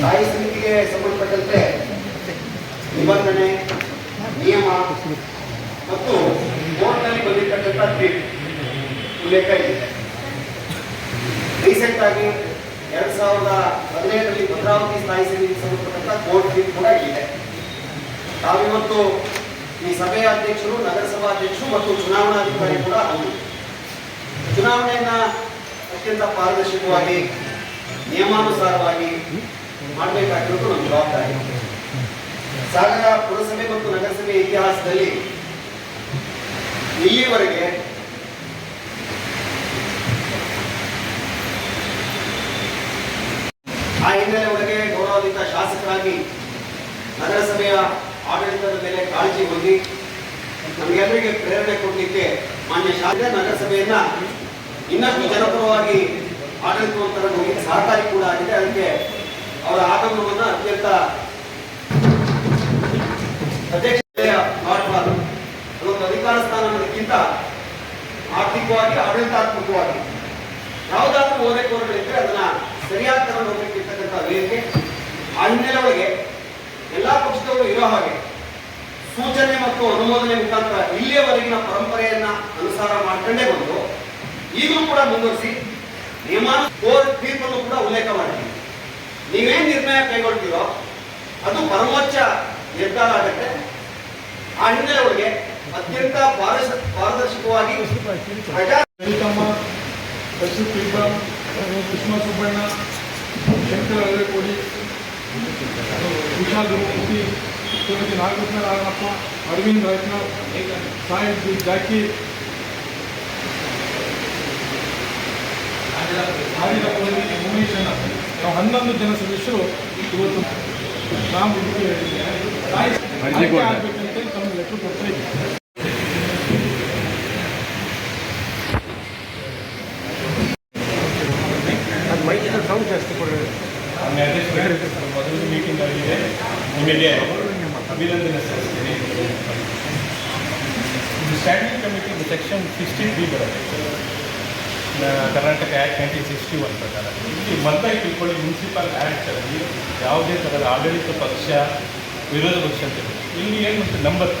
ಸ್ಥಾಯಿ ಸಮಿತಿಗೆ ಸಂಬಂಧಪಟ್ಟಂತೆ ನಿಬಂಧನೆ, ನಿಯಮ ಮತ್ತು ಕೋರ್ಟ್ನಲ್ಲಿ ಬಂದಿರತಕ್ಕಂಥ ತೀರ್ಪು ಉಲ್ಲೇಖ ಇದೆ. ರೀಸೆಂಟ್ ಆಗಿ 2015ರಲ್ಲಿ ಭದ್ರಾವತಿ ಸ್ಥಾಯಿ ಸಮಿತಿಗೆ ಸಂಬಂಧಪಟ್ಟಂತ ಕೋರ್ಟ್ ತೀರ್ಪು ಕೂಡ ಇದೆ. ನಾವಿವತ್ತು ಈ ಸಭೆಯ ಅಧ್ಯಕ್ಷರು, ನಗರಸಭಾ ಅಧ್ಯಕ್ಷರು ಮತ್ತು ಚುನಾವಣಾಧಿಕಾರಿ ಕೂಡ ಹೌದು. ಚುನಾವಣೆಯನ್ನ ಅತ್ಯಂತ ಪಾರದರ್ಶಕವಾಗಿ ನಿಯಮಾನುಸಾರವಾಗಿ ಮಾಡಬೇಕಾಗಿರೋದು ನಮ್ಮ ಜವಾಬ್ದಾರಿ. ಸಾಗರ ಪುರಸಭೆ ಮತ್ತು ನಗರಸಭೆ ಇತಿಹಾಸದಲ್ಲಿ ಇಲ್ಲಿವರೆಗೆ ಆ ಹಿನ್ನೆಲೆ ಒಳಗೆ ಗೌರವಾನ್ವಿತ ಶಾಸಕರಾಗಿ ನಗರಸಭೆಯ ಆಡಳಿತದ ಮೇಲೆ ಕಾಳಜಿ ಹೊಂದಿ ನಮಗೆಲ್ಲರಿಗೆ ಪ್ರೇರಣೆ ಕೊಡಲಿಕ್ಕೆ ಮಾನ್ಯ ಶಾಸಕ ನಗರಸಭೆಯನ್ನ ಇನ್ನಷ್ಟು ಜನಪರವಾಗಿ ಆಡಳಿತವನ್ನು ತರಲು ಸಹಕಾರಿ ಕೂಡ ಆಗಿದೆ. ಅದಕ್ಕೆ ಅವರ ಆಗಮನವನ್ನು ಅತ್ಯಂತ ಅಧ್ಯಕ್ಷತೆಯ ಮಾಡಬಾರದು. ಅದೊಂದು ಅಧಿಕಾರ ಸ್ಥಾನ ಅನ್ನೋದಕ್ಕಿಂತ ಆರ್ಥಿಕವಾಗಿ ಆಡಳಿತಾತ್ಮಕವಾಗಿ ಯಾವುದಾದ್ರೂ ಓರೆಕೋರೆಗಳಿದ್ರೆ ಅದನ್ನ ಸರಿಯಾದ ತರ ನೋಡಲಿಕ್ಕಿರ್ತಕ್ಕಂಥ ವೇದಿಕೆ. ಆ ಹಿನ್ನೆಲೆ ಒಳಗೆ ಎಲ್ಲಾ ಪಕ್ಷದವರು ಇರೋ ಹಾಗೆ ಸೂಚನೆ ಮತ್ತು ಅನುಮೋದನೆ ಮುಖಾಂತರ ಇಲ್ಲಿಯವರೆಗಿನ ಪರಂಪರೆಯನ್ನ ಅನುಸಾರ ಮಾಡ್ಕೊಂಡೇ ಬಂದು ಈಗಲೂ ಕೂಡ ಮುಂದುವರಿಸಿ ಕೋರ್ಟ್ ತೀರ್ಪನ್ನು ಕೂಡ ಉಲ್ಲೇಖ ಮಾಡ್ತೀವಿ. ನೀವೇನ್ ನಿರ್ಣಯ ಕೈಗೊಳ್ತೀರೋ ಅದು ಪರಮೋಚ್ಚ ನಿರ್ಧಾರ ಆಗುತ್ತೆ. ಆ ಹಿನ್ನೆಲೆ ಒಳಗೆ ಅತ್ಯಂತ ಪಾರದರ್ಶಕವಾಗಿ ಕೃಷ್ಣ ಸುಬ್ಬಣ್ಣ, ಶಂಕರ ಅಲ್ಲಕೋಡಿ, ವಿಶಾಲ್ ಗುರುಮೂರ್ತಿ, ಶ್ರೀಮತಿ ನಾಗರತ್ನ ನಾರಾಯಣಪ್ಪ, ಅರವಿಂದ್ ರಾಜ್ನಾಥ್, ಸಾಹಿಬ್ ಜಾಕಿ, ಉಮೇಶ್ ಅಣ್ಣ, ನಾವು 11 ಜನ ಸದಸ್ಯರು ಇವತ್ತು ನಾವು ಇದಕ್ಕೆ ಆಗಬೇಕಂತ ತಮ್ಮ ಲೆಟರ್ ಕೊಡ್ತಾ ಇದ್ದೀವಿ. ಮೊದಲು ಮೀಟಿಂಗ್ ಆಗಿದೆ, ನಿಮಗೆ ಅಭಿನಂದನೆ ಸಲ್ಲಿಸ್ತೀನಿ. ಇದು ಸ್ಟ್ಯಾಂಡಿಂಗ್ ಕಮಿಟಿ ಸೆಕ್ಷನ್ 63 ಬರುತ್ತೆ ಕರ್ನಾಟಕ ಆ್ಯಕ್ಟ್ 1961 ಪ್ರಕಾರ. ಇಲ್ಲಿ ಮೊದಲಾಗಿ ತಿಳ್ಕೊಳ್ಳಿ, ಮುನ್ಸಿಪಲ್ ಆ್ಯಕ್ಟಲ್ಲಿ ಯಾವುದೇ ಥರದ ಆಡಳಿತ ಪಕ್ಷ ವಿರೋಧ ಪಕ್ಷ ಅಂತ ಇಲ್ಲಿ ಏನು ಮತ್ತು ನಂಬರ್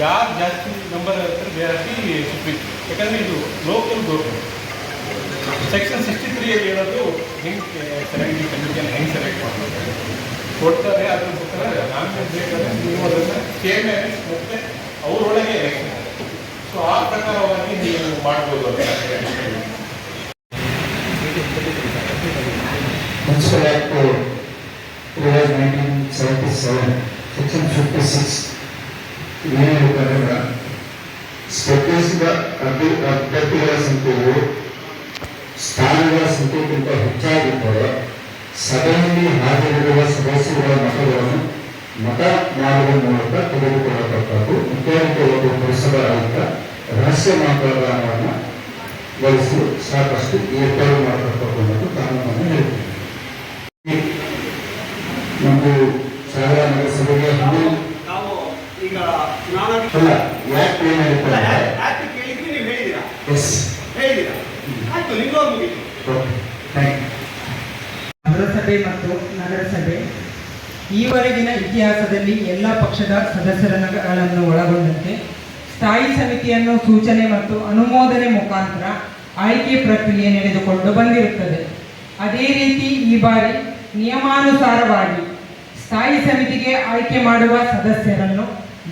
ಯಾರು ಜಾಸ್ತಿ ನಂಬರ್ ಇರ್ತಾರೆ ಜಾಸ್ತಿ ಸುಪ್ರೀಂ. ಯಾಕಂದರೆ ಇದು ಲೋಕಲ್ ಗೌರ್ಮೆಂಟ್. ಸೆಕ್ಷನ್ 63ಯಲ್ಲಿ ಹೇಳೋದು ಹೆಂಗೆ ಸೆಲೆಕ್ಟಿಂಗ್ ಕಮಿಟಿಯನ್ನು ಹೆಂಗೆ ಸೆಲೆಕ್ಟ್ ಮಾಡಬೇಕು ಕೊಡ್ತಾರೆ. ಅದ್ರ ಪ್ರಕಾರ ನಾಮಿನೇಟ್ ಬೇಕಾದ್ರೆ ನೀವು ಅದನ್ನು ಚೇರ್ಮನ್ ಮತ್ತು ಅವರೊಳಗೆ ಎಲೆಕ್ಷನ್. ಸೊ ಆ ಪ್ರಕಾರವಾಗಿ ನೀವು ಮಾಡ್ಬೋದು ಅಂತ. ಮುನ್ಸಿಪಲ್ ಆಕ್ಟ್ 1977 ಸೆಕ್ಷನ್ 56 ಏನು ಪ್ರಕಾರ ಸ್ಪರ್ಧಿಸಿದ ಅಭ್ಯರ್ಥಿಗಳ ಸಂಖ್ಯೆಯು ಸ್ಥಾನಗಳ ಸಂಖ್ಯೆಗಿಂತ ಹೆಚ್ಚಾಗಿದ್ದರೆ ಸಭೆಯಲ್ಲಿ ಹಾಜರಿರುವ ಸದಸ್ಯರ ಮತಗಳನ್ನು ಮತ ಮಾಡುವ ಮೂಲಕ ತೆಗೆದುಕೊಳ್ಳತಕ್ಕದ್ದು. ಮುಖ್ಯವಾಗಿ ಒಂದು ಪುರಸಭಾ ಆಯುಕ್ತ ರಹಸ್ಯ ಮತದಾನವನ್ನು ಬಳಸಲು ಸಾಕಷ್ಟು ಏರ್ಪಾಡು ಮಾಡತಕ್ಕದ್ದು ಕಾನೂನನ್ನು ಹೇಳ್ತೀವಿ. ನಮ್ಮದು ಸಾಗರ ನಗರಸಭೆಗೆ ನಾವು ಈಗ ಚುನಾವಣಾ ಯಾಕೆ ಏನಾಗುತ್ತೆ ನಗರಸಭೆ ಮತ್ತು ನಗರಸಭೆ ಈವರೆಗಿನ ಇತಿಹಾಸದಲ್ಲಿ ಎಲ್ಲ ಪಕ್ಷದ ಸದಸ್ಯರುಗಳನ್ನು ಒಳಗೊಂಡಂತೆ ಸ್ಥಾಯಿ ಸಮಿತಿಯನ್ನು ಸೂಚನೆ ಮತ್ತು ಅನುಮೋದನೆ ಮುಖಾಂತರ ಆಯ್ಕೆ ಪ್ರಕ್ರಿಯೆ ನಡೆದುಕೊಂಡು ಬಂದಿರುತ್ತದೆ. ಅದೇ ರೀತಿ ಈ ಬಾರಿ ನಿಯಮಾನುಸಾರವಾಗಿ ಸ್ಥಾಯಿ ಸಮಿತಿಗೆ ಆಯ್ಕೆ ಮಾಡುವ ಸದಸ್ಯರನ್ನು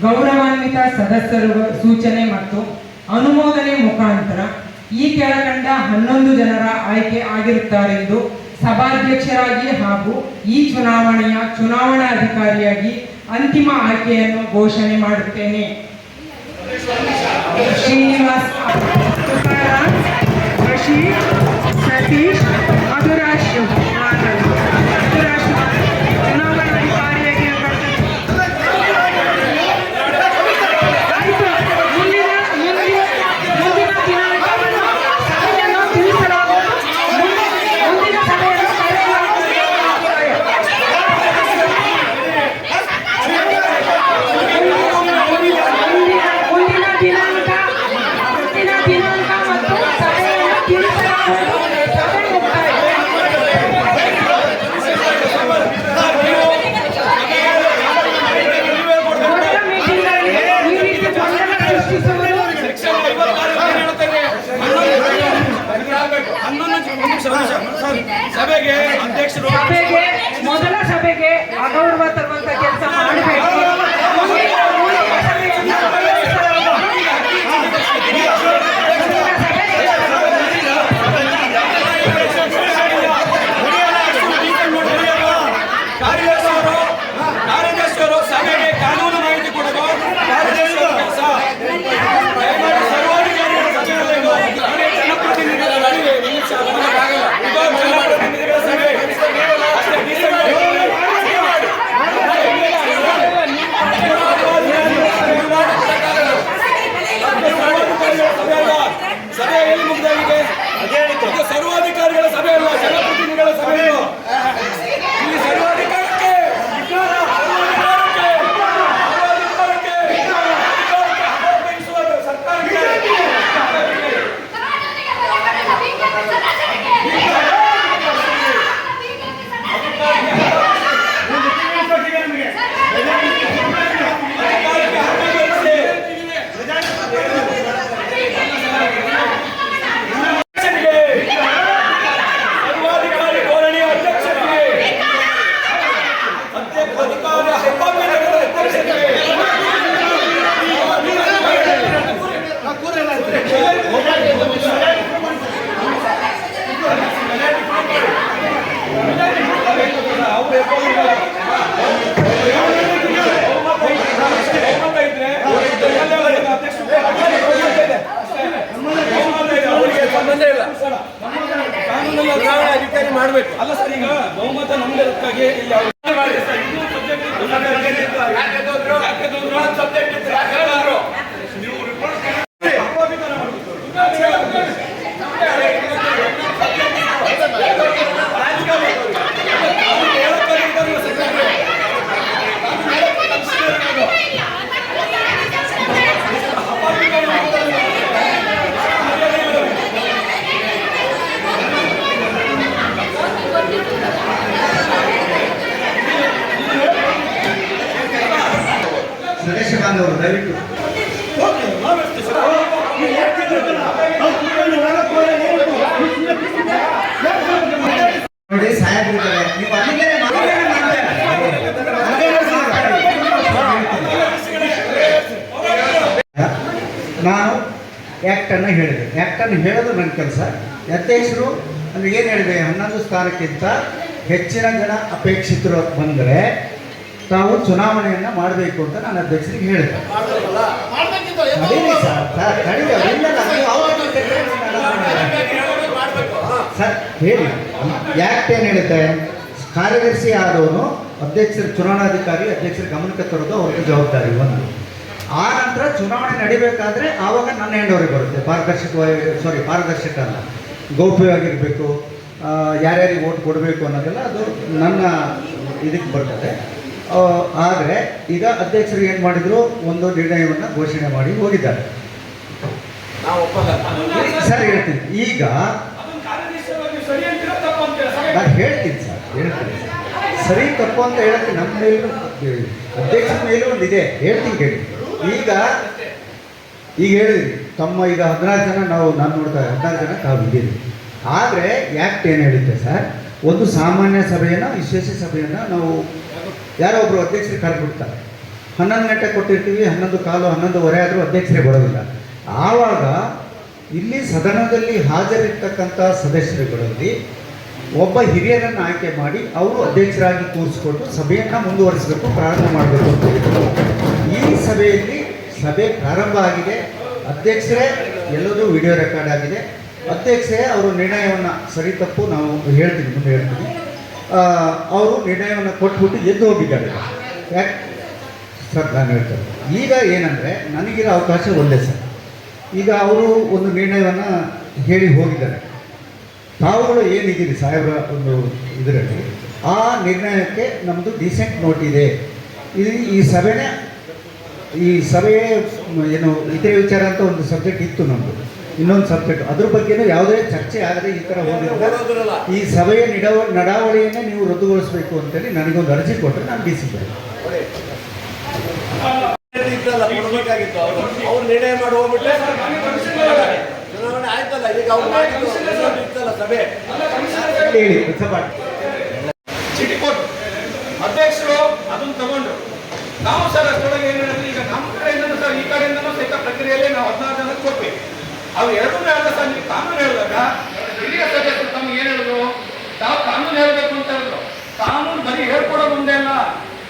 ಗೌರವಾನ್ವಿತ ಸದಸ್ಯರ ಸೂಚನೆ ಮತ್ತು ಅನುಮೋದನೆ ಮುಖಾಂತರ ಈ ಕೆಳಕಂಡ 11 ಜನರ ಆಯ್ಕೆ ಆಗಿರುತ್ತಾರೆಂದು ಸಭಾಧ್ಯಕ್ಷರಾಗಿ ಹಾಗೂ ಈ ಚುನಾವಣೆಯ ಚುನಾವಣಾಧಿಕಾರಿಯಾಗಿ ಅಂತಿಮ ಆಯ್ಕೆಯನ್ನು ಘೋಷಣೆ ಮಾಡುತ್ತೇನೆ. ಶ್ರೀನಿವಾಸ್, ತುಕಾರಾಮ್, ಬಶೀರ್, ಸತೀಶ್, ಮಧುರಾಜ್ ದಿನಾಂಕ ಮತ್ತು ಸಮಯವನ್ನು ತಿಳಿಸಿ ಸದಸ್ಯ ಬಾಂಧವರು ದಯವಿಟ್ಟು ನೋಡಿ ಸಾಹೇಬ್ರಿದ್ದಾರೆ ನೀವು ಅಲ್ಲಿಗೆ ನಾನು ಆ್ಯಕ್ಟನ್ನು ಹೇಳಿದೆ. ಆ್ಯಕ್ಟನ್ನು ಹೇಳೋದು ನನ್ನ ಕೆಲಸ. ಅಧ್ಯಕ್ಷರು ಅಂದರೆ ಏನು ಹೇಳಿದೆ, 11 ಸ್ಥಾನಕ್ಕಿಂತ ಹೆಚ್ಚಿನ ಜನ ಅಪೇಕ್ಷಿತರು ಬಂದರೆ ತಾವು ಚುನಾವಣೆಯನ್ನು ಮಾಡಬೇಕು ಅಂತ ನಾನು ಅಧ್ಯಕ್ಷರಿಗೆ ಹೇಳಿದೆ. ಸರ್ ಹೇಳಿ, ಆ್ಯಕ್ಟ್ ಏನು ಹೇಳುತ್ತೆ, ಕಾರ್ಯದರ್ಶಿ ಆದವನು ಅಧ್ಯಕ್ಷರ ಚುನಾವಣಾಧಿಕಾರಿ ಅಧ್ಯಕ್ಷರ ಗಮನಕ್ಕೆ ತರೋದು ಅವ್ರಿಗೆ ಜವಾಬ್ದಾರಿ ಒಂದು. ಆ ನಂತರ ಚುನಾವಣೆ ನಡಿಬೇಕಾದ್ರೆ ಆವಾಗ ನನ್ನ ಹೆಂಡವರಿಗೆ ಬರುತ್ತೆ. ಪಾರದರ್ಶಕ ಅಲ್ಲ, ಗೌಪ್ಯವಾಗಿರಬೇಕು, ಯಾರ್ಯಾರಿಗೆ ಓಟ್ ಕೊಡಬೇಕು ಅನ್ನೋದೆಲ್ಲ ಅದು ನನ್ನ ಇದಕ್ಕೆ ಬರ್ತದೆ. ಆದರೆ ಈಗ ಅಧ್ಯಕ್ಷರು ಏನು ಮಾಡಿದ್ರು, ಒಂದು ನಿರ್ಣಯವನ್ನು ಘೋಷಣೆ ಮಾಡಿ ಹೋಗಿದ್ದಾರೆ. ಸರ್ ಹೇಳ್ತೀನಿ, ಈಗ ನಾನು ಹೇಳ್ತೀನಿ ಸರ್, ಸರಿ ತಪ್ಪು ಅಂತ ಹೇಳಕ್ಕೆ ನಮ್ಮ ಮೇಲೂ ಅಧ್ಯಕ್ಷರ ಮೇಲೂ ಒಂದಿದೆ, ಹೇಳ್ತೀನಿ ಕೇಳಿ. ಈಗ ಹೇಳಿದ್ರಿ ತಮ್ಮ ಈಗ 16 ಜನ ನಾನು ನೋಡ್ತಾ 16 ಜನ ತಾವು ಇದ್ದೀರಿ. ಆದರೆ ಆ್ಯಕ್ಟ್ ಏನು ಹೇಳುತ್ತೆ ಸರ್, ಒಂದು ಸಾಮಾನ್ಯ ಸಭೆಯನ್ನು ವಿಶೇಷ ಸಭೆಯನ್ನು ನಾವು ಯಾರೋ ಒಬ್ಬರು ಅಧ್ಯಕ್ಷರಿಗೆ ಕರೆದ್ಬಿಡ್ತಾರೆ. 11 ಗಂಟೆ ಕೊಟ್ಟಿರ್ತೀವಿ, 11 ಕಾಲು 11:15 ಆದರೂ ಅಧ್ಯಕ್ಷರೇ ಬರೋದಿಲ್ಲ. ಆವಾಗ ಇಲ್ಲಿ ಸದನದಲ್ಲಿ ಹಾಜರಿರ್ತಕ್ಕಂಥ ಸದಸ್ಯರುಗಳಲ್ಲಿ ಒಬ್ಬ ಹಿರಿಯರನ್ನು ಆಯ್ಕೆ ಮಾಡಿ ಅವರು ಅಧ್ಯಕ್ಷರಾಗಿ ಕೂರಿಸ್ಕೊಂಡು ಸಭೆಯನ್ನು ಮುಂದುವರಿಸಬೇಕು, ಪ್ರಾರಂಭ ಮಾಡಬೇಕು ಅಂತ ಹೇಳಿದರು. ಈ ಸಭೆ ಪ್ರಾರಂಭ ಆಗಿದೆ. ಅಧ್ಯಕ್ಷರೇ ಎಲ್ಲದೂ ವಿಡಿಯೋ ರೆಕಾರ್ಡ್ ಆಗಿದೆ. ಅಧ್ಯಕ್ಷರೇ ಅವರು ನಿರ್ಣಯವನ್ನು ಸರಿ ತಪ್ಪು ನಾವು ಹೇಳ್ತೀನಿ, ಮುಂದೆ ಹೇಳ್ತೀನಿ. ಅವರು ನಿರ್ಣಯವನ್ನು ಕೊಟ್ಬಿಟ್ಟು ಎದ್ದು ಹೋಗಿದ್ದಾರೆ. ಯಾಕೆ ಸರ್ ನಾನು ಹೇಳ್ತಾರೆ, ಈಗ ಏನಂದರೆ ನನಗಿರೋ ಅವಕಾಶ ಒಂದೇ ಸರ್. ಈಗ ಅವರು ಒಂದು ನಿರ್ಣಯವನ್ನು ಹೇಳಿ ಹೋಗಿದ್ದಾರೆ. ತಾವುಗಳು ಏನಿದ್ದೀರಿ ಸಾಹೇಬ್ರ ಒಂದು ಇದರಲ್ಲಿ, ಆ ನಿರ್ಣಯಕ್ಕೆ ನಮ್ಮದು ಡಿಸೆಂಟ್ ನೋಟ್ ಇದೆ. ಈ ಸಭೆಯೇ ಏನು ಇತರೆ ವಿಚಾರ ಅಂತ ಒಂದು ಸಬ್ಜೆಕ್ಟ್ ಇತ್ತು ನಮ್ಮದು, ಇನ್ನೊಂದು ಸಬ್ಜೆಕ್ಟ್, ಅದ್ರ ಬಗ್ಗೆನೂ ಯಾವುದೇ ಚರ್ಚೆ ಆಗದೆ ಈ ಥರ ಹೋಗಿಲ್ಲ. ಈ ಸಭೆಯ ನಡಾವಳಿಯನ್ನೇ ನೀವು ರದ್ದುಗೊಳಿಸಬೇಕು ಅಂತೇಳಿ ನನಗೊಂದು ಅರ್ಜಿ ಕೊಟ್ಟರೆ ನಾನು ಡಿ ಸಿ ಅವ್ರು ನಿರ್ಣಯ ಮಾಡಿ ಹೋಗ್ಬಿಟ್ಟೆ ಚುನಾವಣೆ ಆಯ್ತಲ್ಲ. ಈಗ ಅವ್ರು ಮಾಡಿದ್ದಲ್ಲ ಸಭೆ ಹೇಳಿ ಚೀಟಿ ಕೊಟ್ಟು ಅಧ್ಯಕ್ಷರು ಅದನ್ನು ತಗೊಂಡು ನಾವು ಸರ್ ಅಷ್ಟೊಳಗೆ ಏನು ಹೇಳಿದ್ರೆ, ಈಗ ನಮ್ಮ ಕಡೆಯಿಂದನೂ ಸರ್ ಈ ಕಡೆಯಿಂದನೂ ಸಹಿತ ಪ್ರಕ್ರಿಯೆಯಲ್ಲಿ ನಾವು 16 ಜನಕ್ಕೆ ಕೊಟ್ವಿ. ಅವ್ರು ಎರಡೂ ಹೇಳಿದ ಸರ್, ನೀವು ಕಾನೂನು ಹೇಳಿದಾಗ ಹಿರಿಯ ಸದಸ್ಯರು ತಮ್ಗೆ ಏನು ಹೇಳಿದ್ರು, ತಾವು ಕಾನೂನು ಹೇಳಬೇಕು ಅಂತ ಹೇಳಿದ್ರು. ಕಾನೂನು ಬರೀ ಹೇಳ್ಕೊಡೋದು ಒಂದೇ ಅಲ್ಲ,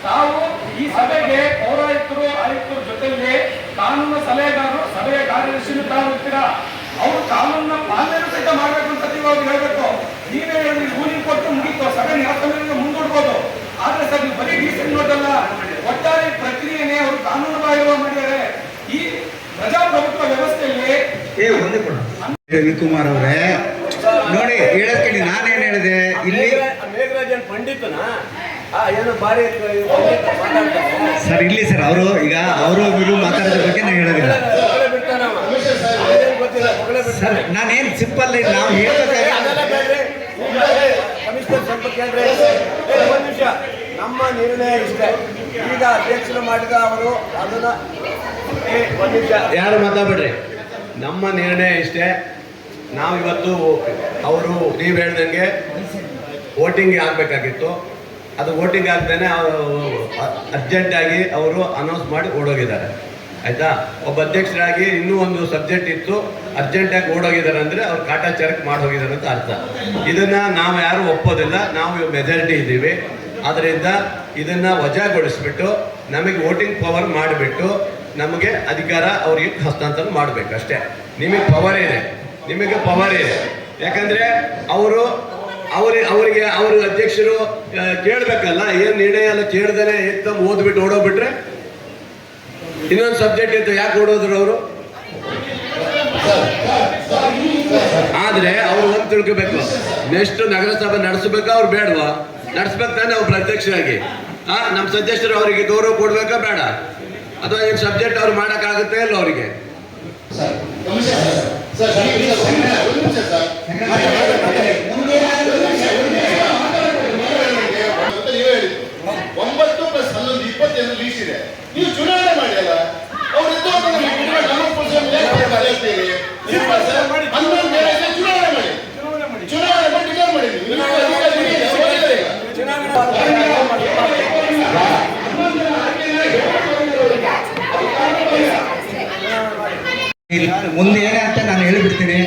ತಾವು ಈ ಸಭೆಗೆ ಪೌರಾಯುಕ್ತರು ಆಯುಕ್ತರ ಜೊತೆಯಲ್ಲಿ ಕಾನೂನು ಸಲಹೆಗಾರರು ಸಭೆಯ ಕಾರ್ಯದರ್ಶಿನೂ ತಾವು ಇರ್ತೀರಾ, ಅವರು ಕಾನೂನನ್ನ ಪಾಲನೆ ಸಹಿತ ಮಾಡಬೇಕು ಅಂತ ನೀವು ಅವ್ರಿಗೆ ಹೇಳಬೇಕು. ನೀವೇ ಹೇಳಿದ್ರಿ ರೂಲಿಂಗ್ ಕೊಟ್ಟು ಮುಗಿತು, ಸಭೆ ನ್ಯಾಸಭೆಯಿಂದ ಮುಂದೂಡ್ಬೋದು. ಆದ್ರೆ ಸರ್ ನೀವು ಬರೀ ಡಿಸಿಷನ್ ನೋಡಲ್ಲ, ಒಟ್ಟಾರೆ ಪ್ರಕ್ರಿಯೆನೇ ಅವರು ಕಾನೂನು ಬಾಹಿರವಾಗಿ ಮಾಡಿದ್ದಾರೆ. ಈ ಪ್ರಜಾಪ್ರಭುತ್ವ ವ್ಯವಸ್ಥೆಯಲ್ಲಿ ರವಿಕುಮಾರ್ ಅವರೇ ನೋಡಿ ಹೇಳಕ್ ಕೇಳಿ, ನಾನೇನು ಹೇಳಿದೆ ಇಲ್ಲಿ ಮೇಘರಾಜನ್ ಪಂಡಿತನ ಏನು ಬಾರಿ ಸರ್ ಇಲ್ಲಿ ಸರ್ ಅವರು ಈಗ ಅವರು ಮಾತಾಡೋದ್ರ ಬಗ್ಗೆ ನಾನು ಹೇಳೋದಿಲ್ಲ ಸರ್. ನಾನೇನು ಸಿಂಪಲ್ ನಾವು ಹೇಳ್ಬೇಕಾದ್ರೆ ಕಮಿಷನರ್ ಸ್ವಲ್ಪ ಕೇಳ್ರೆ ಒಂದು ನಿಮಿಷ, ನಮ್ಮ ನಿರ್ಣಯ ಇಷ್ಟೇ. ಈಗ ಅಧ್ಯಕ್ಷರು ಮಾಡಿದ ಅವರು ಅದನ್ನ ಒಂದು ನಿಮಿಷ ಯಾರು ಮಾತಾಡ್ಬೇಡ್ರಿ. ನಮ್ಮ ನಿರ್ಣಯ ಇಷ್ಟೇ. ನಾವು ಇವತ್ತು ಅವರು ನೀವು ಹೇಳ್ದಂಗೆ ವೋಟಿಂಗ್ ಆಗಬೇಕಾಗಿತ್ತು, ಅದು ವೋಟಿಂಗ್ ಆಗ್ದೇನೆ ಅರ್ಜೆಂಟಾಗಿ ಅವರು ಅನೌನ್ಸ್ ಮಾಡಿ ಓಡೋಗಿದ್ದಾರೆ. ಆಯಿತಾ, ಒಬ್ಬ ಅಧ್ಯಕ್ಷರಾಗಿ ಇನ್ನೂ ಒಂದು ಸಬ್ಜೆಕ್ಟ್ ಇತ್ತು, ಅರ್ಜೆಂಟಾಗಿ ಓಡೋಗಿದ್ದಾರೆ ಅಂದರೆ ಅವ್ರು ಕಾಟಾಚಾರಕ್ಕೆ ಮಾಡಿ ಹೋಗಿದ್ದಾರೆ ಅಂತ ಅರ್ಥ. ಇದನ್ನು ನಾವು ಯಾರೂ ಒಪ್ಪೋದಿಲ್ಲ, ನಾವು ಮೆಜಾರಿಟಿ ಇದ್ದೀವಿ. ಆದ್ದರಿಂದ ಇದನ್ನು ವಜಾಗೊಳಿಸ್ಬಿಟ್ಟು ನಮಗೆ ವೋಟಿಂಗ್ ಪವರ್ ಮಾಡಿಬಿಟ್ಟು ನಮಗೆ ಅಧಿಕಾರ ಅವ್ರಿಗೆ ಹಸ್ತಾಂತರ ಮಾಡಬೇಕು ಅಷ್ಟೇ. ನಿಮಗೆ ಪವರ್ ಇದೆ, ನಿಮಗೆ ಪವರ್ ಇದೆ. ಯಾಕಂದರೆ ಅವರು ಅವರಿಗೆ ಅವ್ರ ಅಧ್ಯಕ್ಷರು ಕೇಳಬೇಕಲ್ಲ, ಏನು ನಿರ್ಣಯ ಎಲ್ಲ ಕೇಳ್ದೇನೆ ಏಕ್ದಮ್ ಓದ್ಬಿಟ್ಟು ಓಡೋಗ್ಬಿಟ್ರೆ ಇನ್ನೊಂದು ಸಬ್ಜೆಕ್ಟ್ ಇತ್ತು, ಯಾಕೆ ಓಡೋದ್ರು ಅವರು? ಆದ್ರೆ ಅವ್ರು ಒಂದು ತಿಳ್ಕೋಬೇಕು, ನೆಕ್ಸ್ಟ್ ನಗರಸಭೆ ನಡೆಸಬೇಕಾ ಅವ್ರು ಬೇಡವಾ? ನಡೆಸ್ಬೇಕು ತಾನೆ ಒಬ್ರು ಅಧ್ಯಕ್ಷರಾಗಿ. ನಮ್ಮ ಸದಸ್ಯರು ಅವರಿಗೆ ಗೌರವ ಕೊಡ್ಬೇಕಾ ಬೇಡ? ಅಥವಾ ಏನು ಸಬ್ಜೆಕ್ಟ್ ಅವ್ರು ಮಾಡೋಕ್ಕಾಗುತ್ತೆ ಇಲ್ಲ ಅವರಿಗೆ? ಒಂಬತ್ತು ಪ್ಲಸ್ 11 ಲೀಸ್ ಇದೆ. ನೀವು ಚುನಾವಣೆ ಮಾಡಿ ಅಲ್ಲ, ಅವ್ರು ಚುನಾವಣೆ ಮುಂದೆ ಏನೇ ಅಂತ ನಾನು ಹೇಳಿಬಿಡ್ತೀನಿ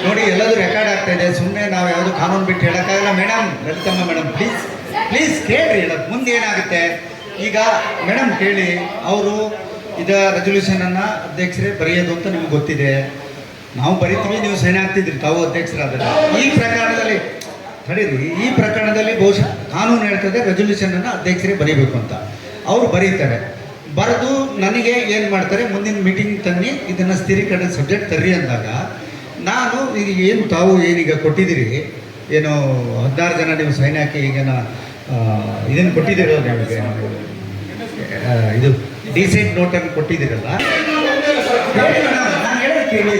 ನೋಡಿ. ಎಲ್ಲದೂ ರೆಕಾರ್ಡ್ ಆಗ್ತಾ ಇದೆ, ಸುಮ್ಮನೆ ನಾವು ಯಾವುದು ಕಾನೂನು ಬಿಟ್ಟು ಹೇಳೋಕ್ಕಾಗಲ್ಲ. ಮೇಡಮ್, ಲಲಿತಮ್ಮ ಮೇಡಮ್, ಪ್ಲೀಸ್ ಕೇಳ್ರಿ, ಹೇಳೋದು ಮುಂದೆ ಏನಾಗುತ್ತೆ. ಈಗ ಮೇಡಮ್ ಕೇಳಿ, ಅವರು ರೆಸೊಲ್ಯೂಷನನ್ನು ಅಧ್ಯಕ್ಷರೇ ಬರೆಯೋದು ಅಂತ ನಿಮ್ಗೆ ಗೊತ್ತಿದೆ. ನಾವು ಬರಿತೀವಿ, ನೀವು ಸೈನ್ ಆಗ್ತಿದ್ರಿ ತಾವು ಅಧ್ಯಕ್ಷರಾದರೆ. ಈ ಪ್ರಕರಣದಲ್ಲಿ ತಡೀರಿ, ಈ ಪ್ರಕರಣದಲ್ಲಿ ಬಹುಶಃ ಕಾನೂನು ಹೇಳ್ತದೆ ರೆಸೊಲ್ಯೂಷನನ್ನು ಅಧ್ಯಕ್ಷರೇ ಬರೀಬೇಕು ಅಂತ. ಅವರು ಬರೀತಾರೆ, ಬರೆದು ನನಗೆ ಏನು ಮಾಡ್ತಾರೆ, ಮುಂದಿನ ಮೀಟಿಂಗ್ ತನ್ನಿ ಇದನ್ನು ಸ್ಥಿರೀಕರಣ ಸಬ್ಜೆಕ್ಟ್ ತರ್ರಿ ಅಂದಾಗ ನಾನು ಈಗ ಏನು ತಾವು ಏನೀಗ ಕೊಟ್ಟಿದ್ದೀರಿ, ಏನು 16 ಜನ ನೀವು ಸೈನ್ ಹಾಕಿ ಈಗೇನ ಇದನ್ನು ಕೊಟ್ಟಿದ್ದೀರೋ ನಿಮಗೆ, ಇದು ಡಿಸೆಂಟ್ ನೋಟನ್ನು ಕೊಟ್ಟಿದ್ದೀರಲ್ಲ, ನಾನು ಹೇಳೋದು ಕೇಳಿ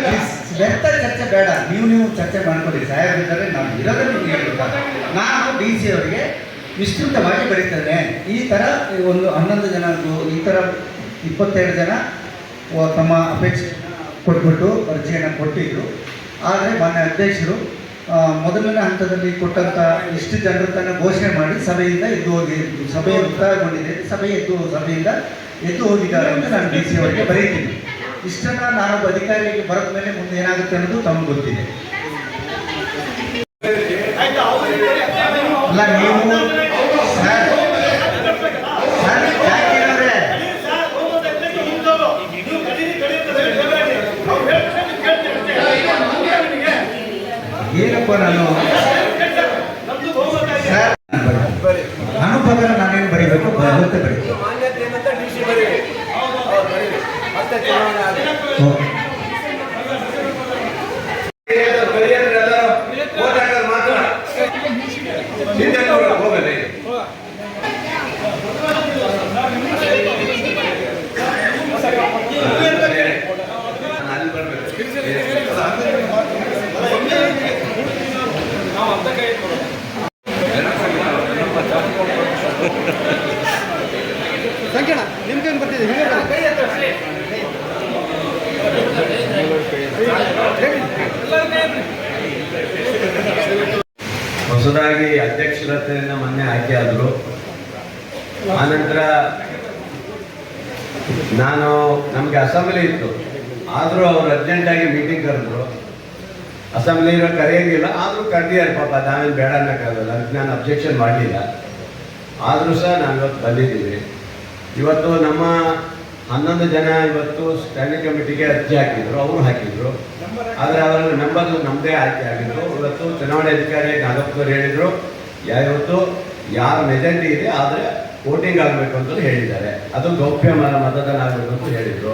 ಪ್ಲೀಸ್, ವ್ಯರ್ಥ ಚರ್ಚೆ ಬೇಡ. ನೀವು ಚರ್ಚೆ ಮಾಡ್ಕೊಡಿ, ಸಾಹೇಬರಿದ್ದಾರೆ, ನಾನು ಇರೋದನ್ನು ನಿಮ್ಗೆ ಹೇಳ್ಬೇಕಾ. ನಾನು ಡಿ ಸಿ ಅವರಿಗೆ ವಿಸ್ತೃತವಾಗಿ ಬರೀತಾನೆ. ಈ ಥರ ಒಂದು 11 ಜನದ್ದು ಈ ಥರ 22 ಜನ ತಮ್ಮ ಅಪೇಕ್ಷೆ ಕೊಟ್ಬಿಟ್ಟು ಅರ್ಜಿಯನ್ನು ಕೊಟ್ಟಿದ್ದರು. ಆದರೆ ಮಾನ್ಯ ಅಧ್ಯಕ್ಷರು ಮೊದಲನೇ ಹಂತದಲ್ಲಿ ಕೊಟ್ಟಂಥ ಇಷ್ಟು ಜನರ ತನ್ನ ಘೋಷಣೆ ಮಾಡಿ ಸಭೆಯಿಂದ ಎದ್ದು ಹೋಗಿ, ಸಭೆ ಮುಕ್ತಾಯಗೊಂಡಿದೆ, ಸಭೆಯಿಂದ ಎದ್ದು ಹೋಗಿದ್ದಾರೆ ಅಂತ ನಾನು ಡಿ ಸಿ ಅವರಿಗೆ ಬರೀತೀನಿ. ಇಷ್ಟನ್ನು ನಾನೊಬ್ಬ ಅಧಿಕಾರಿಗೆ ಬರೆದ ಮೇಲೆ ಮುಂದೆ ಏನಾಗುತ್ತೆ ಅನ್ನೋದು ತಮಗೆ ಗೊತ್ತಿದೆ. ಅಲ್ಲ ನೀವು ಏನಪ್ಪ ನಾನು ಅನುಭವ ನಾನೇನು ಬರೀಬೇಕು ಮತ್ತೆ ಬರೀಬೇಕು. ಮಾನ್ಯತೆ ಏನಂತ DC ಬರೀರಿ, ಮತ್ತೆ ಚುನಾವಣೆ ಆಗಿದೆ. ಮಾತ್ರ ಹೋಗಲಿ. ಅಲ್ಲಿ ಬರ್ಬೇಕು. ಸಂಕೀರ್ಣ ನಿಮ್ಗೇನು ಬರ್ತಿದೆ? ಹೊಸದಾಗಿ ಅಧ್ಯಕ್ಷರತೆಯನ್ನು ಮೊನ್ನೆ ಆಯ್ಕೆ ಆದರು. ಆನಂತರ ನಮಗೆ ಅಸೆಂಬ್ಲಿ ಇತ್ತು, ಆದರೂ ಅವ್ರು ಅರ್ಜೆಂಟಾಗಿ ಮೀಟಿಂಗ್ ಕರೆದ್ರು. ಅಸೆಂಬ್ಲಿ ಕರೆಯೋಂಗಿಲ್ಲ, ಆದರೂ ಕರೆದಿದ್ದಾರೆ ಪಾಪ, ನಾವೇನು ಬೇಡ ಅನ್ನೋಕ್ಕಾಗಲ್ಲ. ಅದಕ್ಕೆ ನಾನು ಅಬ್ಜೆಕ್ಷನ್ ಮಾಡಲಿಲ್ಲ. ಆದರೂ ಸಹ ನಾವು ಇವತ್ತು ಬಂದಿದ್ದೀವಿ. ಇವತ್ತು ನಮ್ಮ 11 ಜನ ಇವತ್ತು ಸ್ಟ್ಯಾಂಡಿಂಗ್ ಕಮಿಟಿಗೆ ಅರ್ಜಿ ಹಾಕಿದ್ರು, ಅವರು ಹಾಕಿದ್ರು. ಆದರೆ ಅವರ ಮೆಂಬರ್ ನಮ್ಮದೇ ಆಯ್ಕೆ ಆಗಿದ್ರು. ಇವತ್ತು ಚುನಾವಣೆ ಅಧಿಕಾರಿ ನಾಗಪ್ಪನವರು ಹೇಳಿದರು, ಇವತ್ತು ಯಾರ ಮೆಜಾರಿಟಿ ಇದೆ ಆದರೆ ವೋಟಿಂಗ್ ಆಗಬೇಕು ಅಂತ ಹೇಳಿದ್ದಾರೆ. ಅದು ಗೌಪ್ಯ ಮತದಾನ ಆಗಬೇಕು ಅಂತ ಹೇಳಿದರು.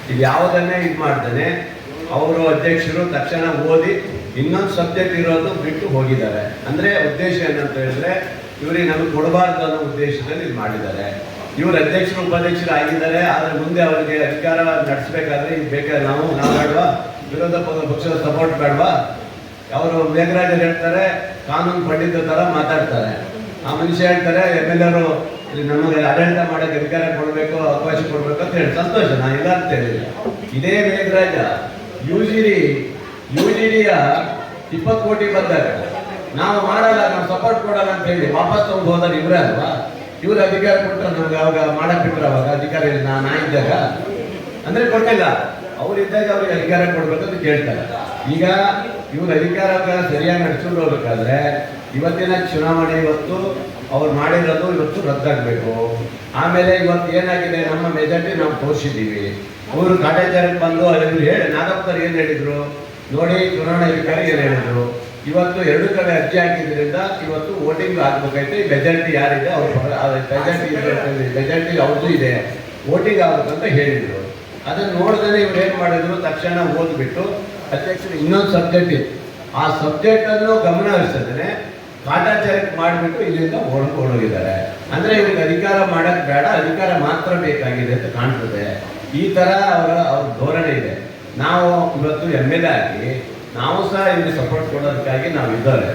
ಇದು ಯಾವುದನ್ನೇ ಇದು ಮಾಡ್ತಾನೆ ಅವರು ಅಧ್ಯಕ್ಷರು ತಕ್ಷಣ ಓದಿ ಇನ್ನೊಂದು ಸಬ್ಜೆಕ್ಟ್ ಇರೋದು ಬಿಟ್ಟು ಹೋಗಿದ್ದಾರೆ. ಅಂದರೆ ಉದ್ದೇಶ ಏನಂತ ಹೇಳಿದ್ರೆ, ಇವರಿಗೆ ನಮಗೆ ಕೊಡಬಾರ್ದು ಅನ್ನೋ ಉದ್ದೇಶದಲ್ಲಿ ಇದು ಮಾಡಿದ್ದಾರೆ. ಇವರು ಅಧ್ಯಕ್ಷರು ಉಪಾಧ್ಯಕ್ಷರು ಆಗಿದ್ದಾರೆ, ಆದರೆ ಮುಂದೆ ಅವರಿಗೆ ಅಧಿಕಾರ ನಡೆಸಬೇಕಾದ್ರೆ ಇದು ಬೇಕಾದ್ರೆ ನಾವು ಬೇಡವಾ, ವಿರೋಧ ಪಕ್ಷದ ಸಪೋರ್ಟ್ ಬೇಡವಾ? ಅವರು ಮೇಘರಾಜರು ಹೇಳ್ತಾರೆ, ಕಾನೂನು ಪಂಡಿತ ಥರ ಮಾತಾಡ್ತಾರೆ. ಆ ಮನುಷ್ಯ ಹೇಳ್ತಾರೆ, MLA ಇಲ್ಲಿ ನಮಗೆ ಆಡಳಿತ ಮಾಡೋಕ್ಕೆ ಅಧಿಕಾರ ಕೊಡಬೇಕು, ಅವಕಾಶ ಕೊಡಬೇಕು ಅಂತ ಹೇಳಿ. ಸಂತೋಷ, ನಾನು ಇಲ್ಲ ಅಂತ ಹೇಳಿಲ್ಲ. ಇದೇ ಮೇಘರಾಜ UGDಯ 20 ಕೋಟಿ ಬಂದಾಗ ನಾವು ಮಾಡಲ್ಲ, ನಾವು ಸಪೋರ್ಟ್ ಕೊಡಲ್ಲ ಅಂತ ಹೇಳಿ ವಾಪಸ್ ತಗೊಂಡು ಹೋದ್ರೆ ಇವರೇ ಅಲ್ವಾ? ಇವ್ರು ಅಧಿಕಾರ ಕೊಟ್ಟರೆ ನಮ್ಗೆ ಅವಾಗ ಮಾಡಕ್ ಬಿಟ್ರೆ, ಅವಾಗ ಅಧಿಕಾರ ನಾ ಇದ್ದಾಗ ಅಂದ್ರೆ ಕೊಟ್ಟಿಲ್ಲ. ಅವರಿದ್ದಾಗ ಅವ್ರಿಗೆ ಅಧಿಕಾರ ಕೊಡ್ಬೇಕಂತ ಕೇಳ್ತಾರೆ. ಈಗ ಇವ್ರ ಅಧಿಕಾರ ಸರಿಯಾಗಿ ನಡ್ಸ್ಕೊಂಡು ಹೋಗ್ಬೇಕಾದ್ರೆ ಇವತ್ತಿನ ಚುನಾವಣೆ ಇವತ್ತು ಅವ್ರು ಮಾಡಿರೋದು ಇವತ್ತು ರದ್ದಾಗಬೇಕು. ಆಮೇಲೆ ಇವತ್ತು ಏನಾಗಿದೆ, ನಮ್ಮ ಮೆಜಾರಿಟಿ ನಾವು ತೋರಿಸಿದ್ದೀವಿ. ಅವರು ಕಾಟಾಚಾರಕ್ಕೆ ಬಂದು ಅಲ್ಲಿ ಹೇಳಿ ನಾಗಪ್ಪರು ಏನು ಹೇಳಿದ್ರು, ನೋಡಿ ಚುನಾವಣಾ ಅಧಿಕಾರಿ ಏನು ಹೇಳಿದ್ರು, ಇವತ್ತು 2 ಕಡೆ ಅರ್ಜಿ ಹಾಕಿದ್ರಿಂದ ಇವತ್ತು ವೋಟಿಂಗ್ ಆಗ್ಬೇಕೈತೆ. ಮೆಜಾರಿಟಿ ಯಾರಿದೆ ಅವ್ರು ಮೆಜಾರಿಟಿ ಅವ್ರದ್ದು ಇದೆ, ವೋಟಿಂಗ್ ಆಗ್ಬೇಕಂತ ಹೇಳಿದ್ರು. ಅದನ್ನು ನೋಡಿದ್ರೆ ಇವ್ರು ಏನು ಮಾಡಿದ್ರು, ತಕ್ಷಣ ಓದ್ಬಿಟ್ಟು ಅಧ್ಯಕ್ಷರು ಇನ್ನೊಂದು ಸಬ್ಜೆಕ್ಟ್ ಇತ್ತು, ಆ ಸಬ್ಜೆಕ್ಟನ್ನು ಗಮನ ಹರಿಸಿದ್ರೆ ಕಾಟಾಚಾರಕ್ಕೆ ಮಾಡಿಬಿಟ್ಟು ಇಲ್ಲಿಂದ ಓಡೋಗಿದ್ದಾರೆ. ಅಂದರೆ ಇವ್ರಿಗೆ ಅಧಿಕಾರ ಮಾಡೋಕ್ಕೆ ಬೇಡ, ಅಧಿಕಾರ ಮಾತ್ರ ಬೇಕಾಗಿದೆ ಅಂತ ಕಾಣ್ತದೆ. ಈ ಥರ ಅವ್ರ ಧೋರಣೆ ಇದೆ. ನಾವು ಇವತ್ತು MLA ಆಗಿ ನಾವು ಸಹ ಇವ್ರಿಗೆ ಸಪೋರ್ಟ್ ಕೊಡೋದಕ್ಕಾಗಿ ನಾವು ಇದ್ದಾರೆ.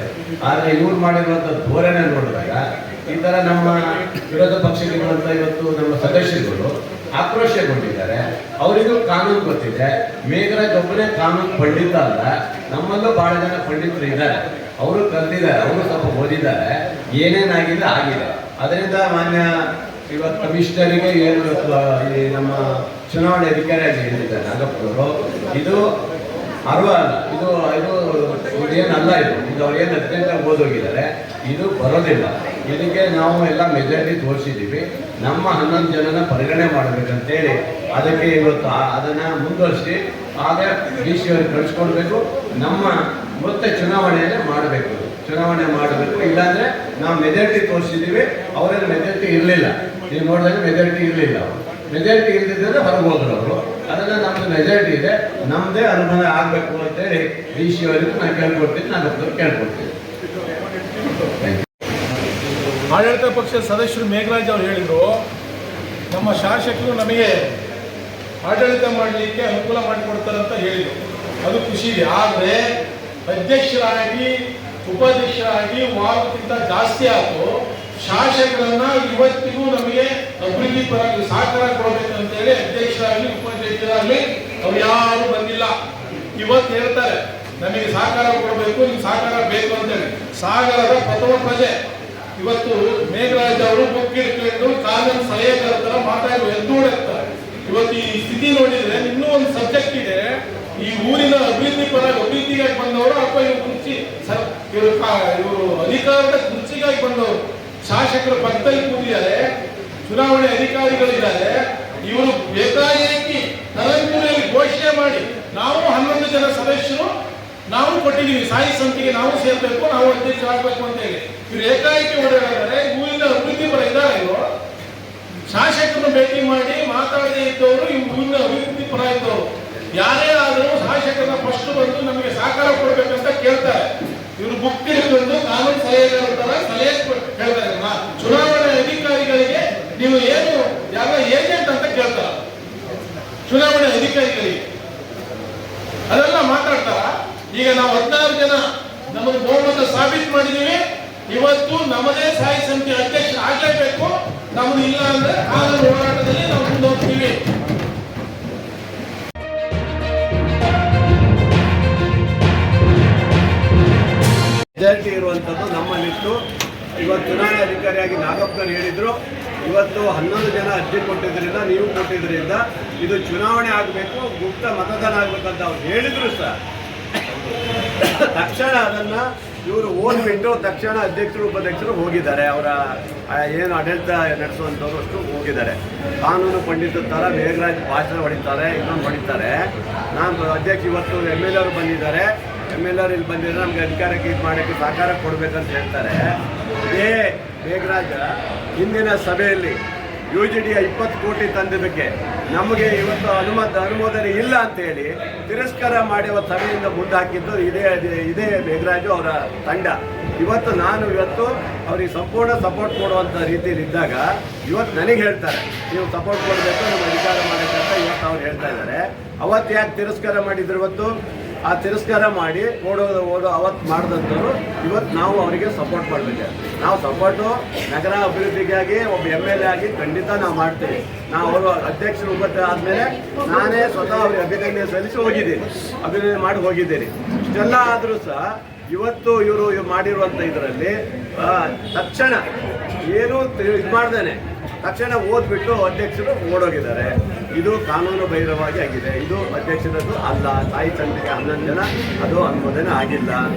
ಆದರೆ ಇವ್ರು ಮಾಡಿರುವಂಥ ಧೋರಣೆ ನೋಡಿದಾಗ ಈ ಥರ ನಮ್ಮ ವಿರೋಧ ಪಕ್ಷಗಳಿರುವಂಥ ಇವತ್ತು ನಮ್ಮ ಸದಸ್ಯರುಗಳು ಆಕ್ರೋಶಗೊಂಡಿದ್ದಾರೆ. ಅವರಿಗೂ ಕಾನೂನು ಗೊತ್ತಿದೆ. ಮೇಘರಾಜ್ ಒಬ್ಬನೇ ಕಾನೂನು ಪಂಡಿತ ಅಲ್ಲ, ನಮ್ಮಲ್ಲೂ ಭಾಳ ಜನ ಪಂಡಿತರು ಇದ್ದಾರೆ. ಅವರು ಕಲ್ತಿದ್ದಾರೆ, ಅವರು ಸ್ವಲ್ಪ ಓದಿದ್ದಾರೆ. ಏನೇನಾಗಿದೆ ಆಗಿದೆ. ಅದರಿಂದ ಮಾನ್ಯ ಇವತ್ತು ಕಮಿಷನರಿಗೆ ಏನು ಈ ನಮ್ಮ ಚುನಾವಣೆ ಅಧಿಕಾರಿಯಾಗಿ ಹೇಳಿದ್ದಾರೆ ನಾಗಪ್ಪನವರು, ಇದು ಅರ್ವ ಅಲ್ಲ, ಇದು ಏನಲ್ಲ, ಇದು ಅವ್ರು ಏನು ಅತ್ಯಂತ ಓದೋಗಿದ್ದಾರೆ, ಇದು ಬರೋದಿಲ್ಲ. ಇದಕ್ಕೆ ನಾವು ಎಲ್ಲ ಮೆಜಾರಿಟಿ ತೋರಿಸಿದ್ದೀವಿ. ನಮ್ಮ 11 ಜನನ ಪರಿಗಣನೆ ಮಾಡಬೇಕಂತೇಳಿ ಅದಕ್ಕೆ ಇವತ್ತು ಅದನ್ನು ಮುಂದುವರಿಸಿ ಆಗ DC ಅವ್ರಿಗೆ ಕಳಿಸ್ಕೊಡ್ಬೇಕು. ನಮ್ಮ ಮತ್ತೆ ಚುನಾವಣೆಯನ್ನೇ ಮಾಡಬೇಕು, ಚುನಾವಣೆ ಮಾಡಬೇಕು. ಇಲ್ಲಾಂದರೆ ನಾವು ಮೆಜಾರಿಟಿ ತೋರಿಸಿದ್ದೀವಿ, ಅವರೇನು ಮೆಜಾರಿಟಿ ಇರಲಿಲ್ಲ. ನೀವು ನೋಡಿದಾಗ ಮೆಜಾರಿಟಿ ಇರಲಿಲ್ಲ. ಅವರು ಮೆಜಾರಿಟಿ ಇಲ್ಲದಿದ್ದರೆ ಹೊರಗೆ ಹೋದ್ರು ಅವರು. ಅದನ್ನು ನಮ್ಮದು ಮೆಜಾರಿಟಿ ಇದೆ, ನಮ್ಮದೇ ಅನುಭವ ಆಗಬೇಕು ಅಂತೇಳಿ DC ಅವರಿಗೂ ನಾನು ಕೇಳ್ಕೊಡ್ತೀನಿ, ನಾನು ಕೇಳ್ಕೊಡ್ತೀನಿ. ಆಡಳಿತ ಪಕ್ಷದ ಸದಸ್ಯರು ಮೇಘರಾಜ್ ಅವರು ಹೇಳಿದರು, ನಮ್ಮ ಶಾಸಕರು ನಮಗೆ ಆಡಳಿತ ಮಾಡಲಿಕ್ಕೆ ಅನುಕೂಲ ಮಾಡಿಕೊಡ್ತಾರೆ ಅಂತ ಹೇಳಿದರು. ಅದು ಖುಷಿ ಇದೆ. ಆದರೆ ಅಧ್ಯಕ್ಷರಾಗಿ ಉಪಾಧ್ಯಕ್ಷರಾಗಿ ವಾರಕ್ಕಿಂತ ಜಾಸ್ತಿ ಆಯಿತು. ಶಾಸಕರನ್ನ ಇವತ್ತಿಗೂ ನಮಗೆ ಅಭಿವೃದ್ಧಿ ಪರ ಸಹಕಾರ ಕೊಡಬೇಕಂತೇಳಿ ಅಧ್ಯಕ್ಷರಾಗಲಿ ಉಪಾಧ್ಯಕ್ಷರಾಗಲಿ ಅವ್ರು ಯಾರು ಬಂದಿಲ್ಲ. ಇವತ್ತು ಹೇಳ್ತಾರೆ ನಮಗೆ ಸಹಕಾರ ಕೊಡಬೇಕು, ನಿಮ್ಗೆ ಸಹಕಾರ ಬೇಕು ಅಂತೇಳಿ. ಸಾಗರದ ಪ್ರಥಮ ಪ್ರಜೆ ಇವತ್ತು ಮೇಘರಾಜ್ ಅವರು ಬುಕ್ ಇಟ್ಕೊಂಡು ಕಾನೂನು ಸಲಹೆಗಾರ ತರ ಮಾತಾಡುವ ಎದ್ದೋಡುತ್ತಾರೆ. ಇವತ್ತು ಈ ಸ್ಥಿತಿ ನೋಡಿದ್ರೆ ಇನ್ನೂ ಒಂದು ಸಬ್ಜೆಕ್ಟ್ ಇದೆ. ಈ ಊರಿನ ಅಭಿವೃದ್ಧಿಗಾಗಿ ಬಂದವರು ಅಥವಾ ಇವರು ಇವರು ಅಧಿಕಾರದ ಕುರ್ಚಿಗಾಗಿ ಬಂದವರು. ಶಾಸಕರು ಪಕ್ಕದಲ್ಲಿ ಕೂತಿದ್ದಾರೆ, ಚುನಾವಣೆ ಅಧಿಕಾರಿಗಳಿದ್ದಾರೆ. ಇವರು ಬೇಕಾಗಿ ತರಂಗೂರಲ್ಲಿ ಘೋಷಣೆ ಮಾಡಿ ನಾವು 11 ಜನ ಸದಸ್ಯರು ನಾವು ಕೊಟ್ಟಿದ್ದೀವಿ, ಸಾಯಿ ಸಂತಿಗೆ ನಾವು ಸೇರ್ಬೇಕು, ನಾವು ಅಧ್ಯಕ್ಷರಾಗಬೇಕು ಅಂತ ಹೇಳಿ ಇವ್ರು ಏಕಾಏಕಿ ಓಡಾಡಿದ್ದಾರೆ. ಊರಿನ ಅಭಿವೃದ್ಧಿ ಪರ ಇದ್ದಾರೆ. ಇವರು ಶಾಸಕರನ್ನು ಭೇಟಿ ಮಾಡಿ ಮಾತಾಡದೇ ಇದ್ದವರು ಈ ಊರಿನ ಅಭಿವೃದ್ಧಿ ಪರ ಇದ್ದವರು. ಯಾರೇ ಆದರೂ ಶಾಸಕರನ್ನ ಫಸ್ಟ್ ಬಂದು ನಮಗೆ ಸಹಕಾರ ಕೊಡಬೇಕಂತ ಕೇಳ್ತಾರೆ. ಇವರು ಬುಕ್ ಹಿಡಿದುಕೊಂಡು ಕಾನೂನು ಸಲಹೆಗಾರ ತರ ಸಲಹೆ ಹೇಳ್ತಾರೆ. ಚುನಾವಣಾ ಅಧಿಕಾರಿಗಳಿಗೆ ನೀವು ಏನು ಯಾವ ಏಜೆಂಟ್ ಅಂತ ಕೇಳ್ತಾರ, ಚುನಾವಣೆ ಅಧಿಕಾರಿಗಳಿಗೆ ಅದೆಲ್ಲ ಮಾತಾಡ್ತಾರ. ಈಗ ನಾವು 16 ಜನ ನಮಗೆ ಬಹುಮತ ಸಾಬೀತು ಮಾಡಿದೀವಿ. ಇವತ್ತು ನಮ್ಮದೇ ಸ್ಥಾಯಿ ಸಮಿತಿ ಅಧ್ಯಕ್ಷ ಆಗಲೇಬೇಕು. ನಮ್ದು ಇಲ್ಲ ಅಂದ್ರೆ ಕಾನೂನು ಹೋರಾಟದಲ್ಲಿ ನಾವು ಮುಂದುವರಿಸ್ತೀವಿ. ಮೆಜಾರಿಟಿ ಇರುವಂಥದ್ದು ನಮ್ಮಲ್ಲಿತ್ತು. ಇವತ್ತು ಚುನಾವಣಾ ಅಧಿಕಾರಿಯಾಗಿ ನಾಗಪ್ಪನವರು ಹೇಳಿದ್ರು, ಇವತ್ತು 11 ಜನ ಅರ್ಜಿ ಕೊಟ್ಟಿದ್ದರಿಂದ, ನೀವು ಕೊಟ್ಟಿದ್ದರಿಂದ ಇದು ಚುನಾವಣೆ ಆಗಬೇಕು, ಗುಪ್ತ ಮತದಾನ ಆಗಬೇಕಂತ ಅವ್ರು ಹೇಳಿದ್ರು ಸಹ ತಕ್ಷಣ ಅದನ್ನು ಇವರು ಓದ್ಬಿಟ್ಟು ತಕ್ಷಣ ಅಧ್ಯಕ್ಷರು ಉಪಾಧ್ಯಕ್ಷರು ಹೋಗಿದ್ದಾರೆ. ಅವರ ಏನು ಆಡಳಿತ ನಡೆಸುವಂಥವ್ರು ಅಷ್ಟು ಹೋಗಿದ್ದಾರೆ. ಕಾನೂನು ಪಂಡಿತರ ಥರ ಮೇಘರಾಜ್ ಭಾಷಣ ಹೊಡಿತಾರೆ, ಇನ್ನೊಂದು ಹೊಡಿತಾರೆ. ನಾನು ಅಧ್ಯಕ್ಷ ಇವತ್ತು MLA ಅವರು ಬಂದಿದ್ದಾರೆ, MLA ಅವರು ಇಲ್ಲಿ ಬಂದಿದ್ದಾರೆ, ನಮಗೆ ಅಧಿಕಾರಕ್ಕೆ ಇದು ಮಾಡೋಕ್ಕೆ ಸಹಕಾರ ಕೊಡಬೇಕಂತ ಹೇಳ್ತಾರೆ. ಇದೇ ಮೇಘರಾಜ ಹಿಂದಿನ ಸಭೆಯಲ್ಲಿ UGD 20 ಕೋಟಿ ತಂದಿದ್ದಕ್ಕೆ ನಮಗೆ ಇವತ್ತು ಅನುಮೋದನೆ ಇಲ್ಲ ಅಂತೇಳಿ ತಿರಸ್ಕಾರ ಮಾಡಿ ಅವತ್ತು ಸಭೆಯಿಂದ ಮುಂದೆ ಹಾಕಿದ್ದು ಇದೇ ಮೇಘರಾಜು ಅವರ ತಂಡ. ನಾನು ಅವ್ರಿಗೆ ಸಂಪೂರ್ಣ ಸಪೋರ್ಟ್ ಕೊಡುವಂಥ ರೀತಿಯಲ್ಲಿ ಇದ್ದಾಗ ಇವತ್ತು ನನಗೆ ಹೇಳ್ತಾರೆ ನೀವು ಸಪೋರ್ಟ್ ಕೊಡಬೇಕು, ನಮ್ಮ ಅಧಿಕಾರ ಮಾಡೋಕ್ಕಂತ ಇವತ್ತು ಅವ್ರು ಹೇಳ್ತಾ ಇದ್ದಾರೆ. ಅವತ್ತು ಯಾಕೆ ತಿರಸ್ಕಾರ ಮಾಡಿದ್ರು? ಇವತ್ತು ಆ ತಿರಸ್ಕಾರ ಮಾಡಿ ಅವತ್ತು ಮಾಡಿದಂಥವ್ರು ಇವತ್ತು ನಾವು ಅವರಿಗೆ ಸಪೋರ್ಟ್ ಮಾಡಬೇಕು. ನಾವು ಸಪೋರ್ಟು ನಗರ ಅಭಿವೃದ್ಧಿಗಾಗಿ ಒಬ್ಬ MLA ಆಗಿ ಖಂಡಿತ ನಾವು ಮಾಡ್ತೀವಿ. ನಾವು ಅವರು ಅಧ್ಯಕ್ಷರು ಆದಮೇಲೆ ನಾನೇ ಸ್ವತಃ ಅವ್ರಿಗೆ ಅಭಿನಂದನೆ ಸಲ್ಲಿಸಿ ಅಭಿನಂದನೆ ಮಾಡಿ ಹೋಗಿದ್ದೀನಿ. ಇಷ್ಟೆಲ್ಲ ಆದರೂ ಸಹ ಇವತ್ತು ಇವರು ಮಾಡಿರುವಂಥ ಇದರಲ್ಲಿ ತಕ್ಷಣ ಏನೂ ಇದು ಮಾಡ್ದೇನೆ ತಕ್ಷಣ ಓದ್ಬಿಟ್ಟು ಅಧ್ಯಕ್ಷರು ಓಡೋಗಿದ್ದಾರೆ. ಇದು ಕಾನೂನು ಬಹಿರವಾಗಿ ಆಗಿದೆ. ಇದು ಅಧ್ಯಕ್ಷರದ್ದು ಅಲ್ಲ. ತಾಯಿ ತಂದೆಗೆ 11 ಜನ ಅದು ಅನುಮೋದನೆ ಆಗಿಲ್ಲ.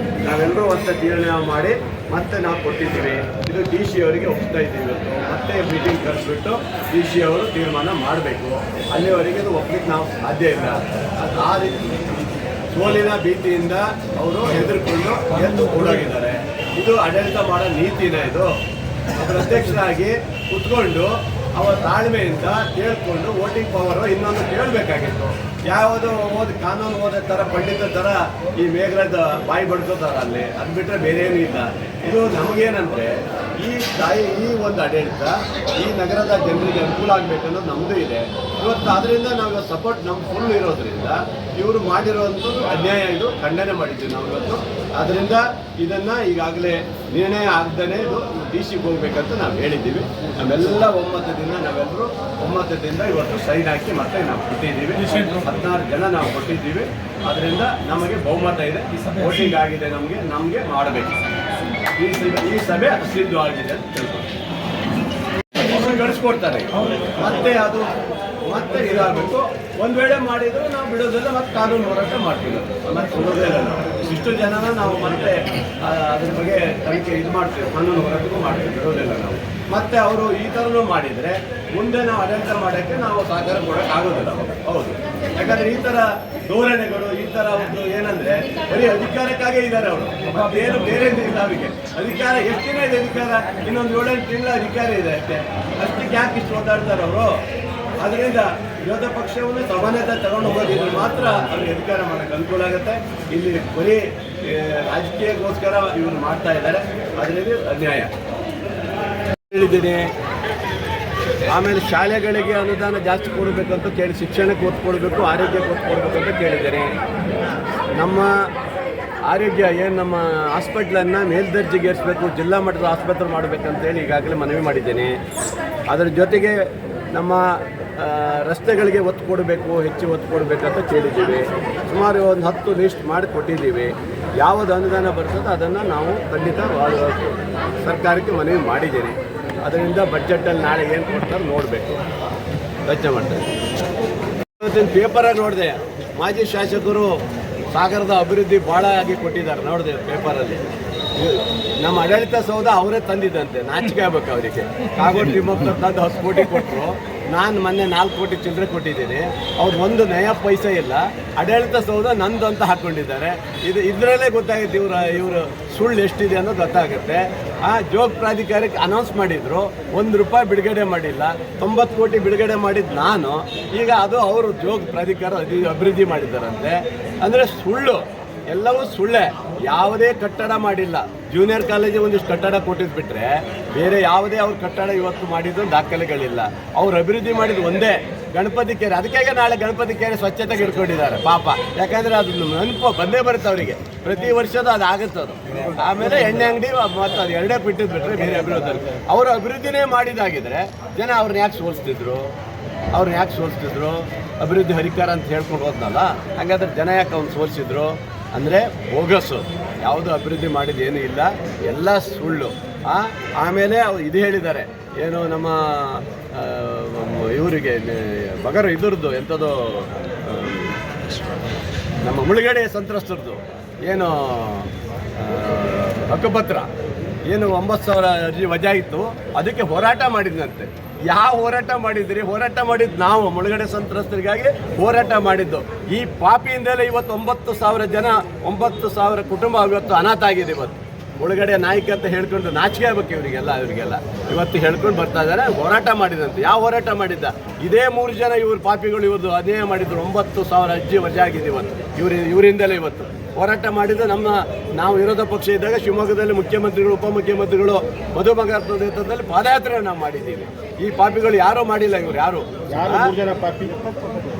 ನಾವೆಲ್ಲರೂ ಒಂದು ತೀರ್ಮಾನ ಮಾಡಿ ಮತ್ತೆ ನಾವು ಕೊಟ್ಟಿದ್ದೀವಿ. ಇದು DC ಅವರಿಗೆ ಒಪ್ಪಿಸ್ತಾ ಇದ್ದೀವಿ. ಇವತ್ತು ಮತ್ತೆ ಮೀಟಿಂಗ್ ಕರೆಸ್ಬಿಟ್ಟು DC ಅವರು ತೀರ್ಮಾನ ಮಾಡಬೇಕು. ಅಲ್ಲಿವರೆಗೆ ಅದು ಒಪ್ಪಲಿಕ್ಕೆ ನಾವು ಸಾಧ್ಯ ಇಲ್ಲ. ಆ ರೀತಿ ಸೋಲಿನ ಭೀತಿಯಿಂದ ಅವರು ಹೆದರ್ಕೊಂಡು ಎದ್ದು ಓಡೋಗಿದ್ದಾರೆ. ಇದು ಆಡಳಿತ ಮಾಡೋ ನೀತಿನ ಇದು. ಅದರ ಅಧ್ಯಕ್ಷರಾಗಿ ಕುತ್ಕೊಂಡು ಅವರ ತಾಳ್ಮೆಯಿಂದ ಕೇಳ್ಕೊಂಡು ವೋಟಿಂಗ್ ಪವರ್ ಇನ್ನೊಂದು ಕೇಳಬೇಕಾಗಿತ್ತು. ಯಾವುದೋ ಕಾನೂನು ಓದೋ ಥರ ಪಂಡಿತ ಥರ ಈ ಮೇಘರಾಜ ಬಾಯಿ ಬಡ್ಕೋತಾರ ಅಲ್ಲಿ, ಅದು ಬಿಟ್ಟರೆ ಬೇರೆ ಏನೂ ಇಲ್ಲ. ಇದು ನಮಗೇನಂದರೆ ಈ ಒಂದು ಆಡಳಿತ ಈ ನಗರದ ಜನರಿಗೆ ಅನುಕೂಲ ಆಗಬೇಕನ್ನೋದು ನಮ್ಮದು ಇದೆ ಇವತ್ತು. ಅದರಿಂದ ನಾವು ಇವತ್ತು ಸಪೋರ್ಟ್ ನಮ್ಮ ಫುಲ್ ಇರೋದ್ರಿಂದ ಇವರು ಮಾಡಿರೋವಂಥದ್ದು ಅನ್ಯಾಯ, ಇದು ಖಂಡನೆ ಮಾಡಿದ್ದೀವಿ ನಾವು ಇವತ್ತು. ಆದ್ದರಿಂದ ಇದನ್ನು ಈಗಾಗಲೇ ನಿರ್ಣಯ ಆಗದೇ ಇದು DC ಹೋಗ್ಬೇಕಂತ ನಾವು ಹೇಳಿದ್ದೀವಿ. ನಾವೆಲ್ಲ ನಾವೆಲ್ಲರೂ ಒಮ್ಮತದಿಂದ ಇವತ್ತು ಸೈನ್ ಹಾಕಿ ಮತ್ತೆ ನಾವು ಕೊಟ್ಟಿದ್ದೀವಿ. 16 ಜನ ನಾವು ಕೊಟ್ಟಿದ್ದೀವಿ. ಅದರಿಂದ ನಮಗೆ ಬಹುಮತ ಇದೆ, ವೋಟಿಂಗ್ ಆಗಿದೆ, ನಮಗೆ ಮಾಡಬೇಕು. ಈ ಸಭೆ ಸಿದ್ಧವಾಗಿದೆ ಅಂತ ತಿಳ್ಕೊಂಡು ಗಳಿಸ್ಕೊಡ್ತಾರೆ. ಮತ್ತೆ ಇದಾಗಬೇಕು. ಒಂದು ವೇಳೆ ಮಾಡಿದ್ರು ನಾವು ಬಿಡೋದಿಲ್ಲ, ಮತ್ತೆ ಕಾನೂನು ಹೋರಾಟ ಮಾಡ್ತೀವಿ. ಮತ್ತೆ ಬಿಡೋದಿಲ್ಲ ನಾವು. ಇಷ್ಟು ಜನನ ನಾವು ಮತ್ತೆ ಅದ್ರ ಬಗ್ಗೆ ತನಿಖೆ ಮಾಡ್ತೀವಿ, ಕಾನೂನು ಹೋರಾಟಕ್ಕೂ ಮಾಡ್ತೀವಿ, ಬಿಡೋದಿಲ್ಲ ನಾವು. ಮತ್ತೆ ಅವರು ಈ ಥರನೂ ಮಾಡಿದರೆ ಮುಂದೆ ನಾವು ಆಡಳಿತ ಮಾಡೋಕ್ಕೆ ನಾವು ಸಹಕಾರ ಕೊಡೋಕ್ಕಾಗೋದಿಲ್ಲ. ಹೌದು, ಯಾಕಂದರೆ ಈ ಥರ ಧೋರಣೆಗಳು, ಈ ಥರ ಒಂದು ಏನಂದರೆ ಬರೀ ಅಧಿಕಾರಕ್ಕಾಗೇ ಇದ್ದಾರೆ ಅವರು. ಮತ್ತೇನು ಬೇರೆ ಇಲ್ಲ ಅವರಿಗೆ. ಅಧಿಕಾರ ಎಷ್ಟು ದಿನ ಇದೆ ಅಧಿಕಾರ? ಇನ್ನೊಂದು 7-8 ತಿಂಗಳ ಅಧಿಕಾರ ಇದೆ ಅಷ್ಟೇ. ಅಷ್ಟಕ್ಕೆ ಯಾಕೆ ಇಷ್ಟು ಓದಾಡ್ತಾರೆ ಅವರು? ಅದರಿಂದ ವಿರೋಧ ಪಕ್ಷವನ್ನು ಸಮಾನತೆ ತಗೊಂಡು ಹೋಗೋದಿದ್ರೆ ಮಾತ್ರ ಅವ್ರಿಗೆ ಅಧಿಕಾರ ಮಾಡೋಕ್ಕೆ ಅನುಕೂಲ ಆಗುತ್ತೆ. ಇಲ್ಲಿ ಬರೀ ರಾಜಕೀಯಕ್ಕೋಸ್ಕರ ಇವರು ಮಾಡ್ತಾ ಇದ್ದಾರೆ, ಅದರಲ್ಲಿ ಅನ್ಯಾಯ ಹೇಳಿದ್ದೀನಿ. ಆಮೇಲೆ ಶಾಲೆಗಳಿಗೆ ಅನುದಾನ ಜಾಸ್ತಿ ಕೊಡಬೇಕಂತ ಕೇಳಿ, ಶಿಕ್ಷಣಕ್ಕೆ ಒತ್ತು ಕೊಡಬೇಕು, ಆರೋಗ್ಯಕ್ಕೆ ಒತ್ತು ಕೊಡಬೇಕು ಅಂತ ಕೇಳಿದ್ದೇನೆ. ನಮ್ಮ ಆರೋಗ್ಯ ಏನು ನಮ್ಮ ಹಾಸ್ಪಿಟ್ಲನ್ನು ಮೇಲ್ದರ್ಜೆಗೇರಿಸಬೇಕು, ಜಿಲ್ಲಾ ಮಟ್ಟದ ಆಸ್ಪತ್ರೆ ಮಾಡಬೇಕಂತೇಳಿ ಈಗಾಗಲೇ ಮನವಿ ಮಾಡಿದ್ದೇನೆ. ಅದರ ಜೊತೆಗೆ ನಮ್ಮ ರಸ್ತೆಗಳಿಗೆ ಒತ್ತು ಕೊಡಬೇಕು, ಹೆಚ್ಚು ಒತ್ತು ಕೊಡಬೇಕಂತ ಕೇಳಿದ್ದೀವಿ. ಸುಮಾರು ಒಂದು 10 ಲಿಸ್ಟ್ ಮಾಡಿ ಕೊಟ್ಟಿದ್ದೀವಿ. ಯಾವುದು ಅನುದಾನ ಬರ್ತದೋ ಅದನ್ನು ನಾವು ಖಂಡಿತ ಸರ್ಕಾರಕ್ಕೆ ಮನವಿ ಮಾಡಿದ್ದೀರಿ. ಅದರಿಂದ ಬಡ್ಜೆಟಲ್ಲಿ ನಾಳೆ ಏನು ಕೊಡ್ತಾರೆ ನೋಡಬೇಕು, ವೆಚ್ಚ ಮಾಡ್ತಾರೆ. ಇವತ್ತಿನ ಪೇಪರಾಗಿ ನೋಡಿದೆ, ಮಾಜಿ ಶಾಸಕರು ಸಾಗರದ ಅಭಿವೃದ್ಧಿ ಭಾಳ ಆಗಿ ಕೊಟ್ಟಿದ್ದಾರೆ. ನೋಡಿದೆ ಪೇಪರಲ್ಲಿ. ನಮ್ಮ ಆಡಳಿತ ಸೌಧ ಅವರೇ ತಂದಿದ್ದಂತೆ, ನಾಚಿಕೆ ಆಗ್ಬೇಕು ಅವರಿಗೆ. ಕಾಗೋಡು ತಿಮ್ಮಪ್ಪ ತಂದು 10 ಕೋಟಿ ಕೊಟ್ಟರು, ನಾನು ಮೊನ್ನೆ 4 ಕೋಟಿ ಚಿಲ್ಲರೆ ಕೊಟ್ಟಿದ್ದೀನಿ. ಅವ್ರು ಒಂದು ನಯ ಪೈಸೆ ಇಲ್ಲ. ಆಡಳಿತ ಸೌಧ ನಂದು ಅಂತ ಹಾಕ್ಕೊಂಡಿದ್ದಾರೆ. ಇದರಲ್ಲೇ ಗೊತ್ತಾಗುತ್ತೆ ಇವರು ಸುಳ್ಳು ಎಷ್ಟಿದೆ ಅನ್ನೋದು ಗೊತ್ತಾಗುತ್ತೆ. ಜೋಗ ಪ್ರಾಧಿಕಾರಕ್ಕೆ ಅನೌನ್ಸ್ ಮಾಡಿದ್ರು, ₹1 ಬಿಡುಗಡೆ ಮಾಡಿಲ್ಲ. 90 ಕೋಟಿ ಬಿಡುಗಡೆ ಮಾಡಿದ್ದು ನಾನು. ಈಗ ಅದು ಅವರು ಜೋಗ ಪ್ರಾಧಿಕಾರ ಅಭಿವೃದ್ಧಿ ಮಾಡಿದ್ದಾರಂತೆ. ಅಂದರೆ ಸುಳ್ಳು, ಎಲ್ಲವೂ ಸುಳ್ಳೆ. ಯಾವುದೇ ಕಟ್ಟಡ ಮಾಡಿಲ್ಲ. ಜೂನಿಯರ್ ಕಾಲೇಜಿಗೆ ಒಂದಿಷ್ಟು ಕಟ್ಟಡ ಕೊಟ್ಟಿದ್ದು ಬಿಟ್ಟರೆ ಬೇರೆ ಯಾವುದೇ ಅವ್ರ ಕಟ್ಟಡ ಇವತ್ತು ಮಾಡಿದ್ದು ದಾಖಲೆಗಳಿಲ್ಲ. ಅವ್ರು ಅಭಿವೃದ್ಧಿ ಮಾಡಿದ್ದು ಒಂದೇ ಗಣಪತಿ ಕೆರೆ. ಅದಕ್ಕಾಗಿ ನಾಳೆ ಗಣಪತಿ ಕೆರೆ ಸ್ವಚ್ಛತೆಗೆ ಇಟ್ಕೊಂಡಿದ್ದಾರೆ ಪಾಪ. ಯಾಕಂದರೆ ಅದು ನೆನಪು ಬಂದೇ ಬರುತ್ತೆ ಅವರಿಗೆ, ಪ್ರತಿ ವರ್ಷದ ಅದು ಆಗುತ್ತೆ. ಅದು ಆಮೇಲೆ ಎಣ್ಣೆ ಅಂಗಡಿ ಮತ್ತು ಅದು ಎರಡೇ ಬಿಟ್ಟಿದ್ದು ಬಿಟ್ಟರೆ ಬೇರೆ ಅಭಿವೃದ್ಧಿ ಅವರು ಅಭಿವೃದ್ಧಿನೇ ಮಾಡಿದಾಗಿದ್ರೆ ಜನ ಅವ್ರನ್ನ ಯಾಕೆ ಸೋಲಿಸ್ತಿದ್ರು? ಅಭಿವೃದ್ಧಿ ಹರಿಕಾರ ಅಂತ ಹೇಳ್ಕೊಂಡು ಹೋದ್ನಲ್ಲ, ಹಾಗಾದ್ರೆ ಜನ ಯಾಕೆ ಅವ್ನು ಸೋಲಿಸಿದ್ರು? ಅಂದರೆ ಬೋಗಸ್ಸು, ಯಾವುದು ಅಭಿವೃದ್ಧಿ ಮಾಡಿದ್ದೇನೂ ಇಲ್ಲ, ಎಲ್ಲ ಸುಳ್ಳು. ಆಮೇಲೆ ಇದು ಹೇಳಿದ್ದಾರೆ, ಏನು ನಮ್ಮ ಇವರಿಗೆ ಬಗರು ಇದ್ರದ್ದು ಎಂಥದ್ದು ನಮ್ಮ ಮುಳುಗಡೆ ಸಂತ್ರಸ್ತರದ್ದು ಏನು ಹಕ್ಕುಪತ್ರ ಏನು 9,000 ಅರ್ಜಿ ವಜಾ ಇತ್ತು, ಅದಕ್ಕೆ ಹೋರಾಟ ಮಾಡಿದ್ದಂತೆ. ಯಾವ ಹೋರಾಟ ಮಾಡಿದ್ರಿ? ಹೋರಾಟ ಮಾಡಿದ್ದು ನಾವು ಮುಳುಗಡೆ ಸಂತ್ರಸ್ತರಿಗಾಗಿ ಹೋರಾಟ ಮಾಡಿದ್ದು. ಈ ಪಾಪಿಯಿಂದಲೇ ಇವತ್ತು 9,000 ಜನ, 9,000 ಕುಟುಂಬ ಇವತ್ತು ಅನಾಥ ಆಗಿದೆ. ಇವತ್ತು ಮುಳುಗಡೆ ನಾಯಕ ಅಂತ ಹೇಳ್ಕೊಂಡು ನಾಚಿಕೆ ಆಗ್ಬೇಕು ಇವರಿಗೆಲ್ಲ ಇವತ್ತು ಹೇಳ್ಕೊಂಡು ಬರ್ತಾ ಇದ್ದಾರೆ. ಹೋರಾಟ ಮಾಡಿದಂತೆ. ಯಾವ ಹೋರಾಟ ಮಾಡಿದ್ದ? ಇದೇ 3 ಜನ ಇವ್ರ ಪಾಪಿಗಳು ಇವತ್ತು ಅನ್ಯಾಯ ಮಾಡಿದ್ರು. 9,000 ಅರ್ಜಿ ವಜಾ ಆಗಿದೆ ಇವತ್ತು ಇವರಿಂದಲೇ ಇವತ್ತು ಹೋರಾಟ ಮಾಡಿದ್ದು. ನಾವು ವಿರೋಧ ಪಕ್ಷ ಇದ್ದಾಗ ಶಿವಮೊಗ್ಗದಲ್ಲಿ ಮುಖ್ಯಮಂತ್ರಿಗಳು, ಉಪಮುಖ್ಯಮಂತ್ರಿಗಳು ಮಧು ಬಂಗಾರಪ್ಪ ನೇತೃತ್ವದಲ್ಲಿ ಪಾದಯಾತ್ರೆ ನಾವು ಮಾಡಿದ್ದೀವಿ. ಈ ಪಾಪಿಗಳು ಯಾರೂ ಮಾಡಿಲ್ಲ. ಇವರು ಯಾರು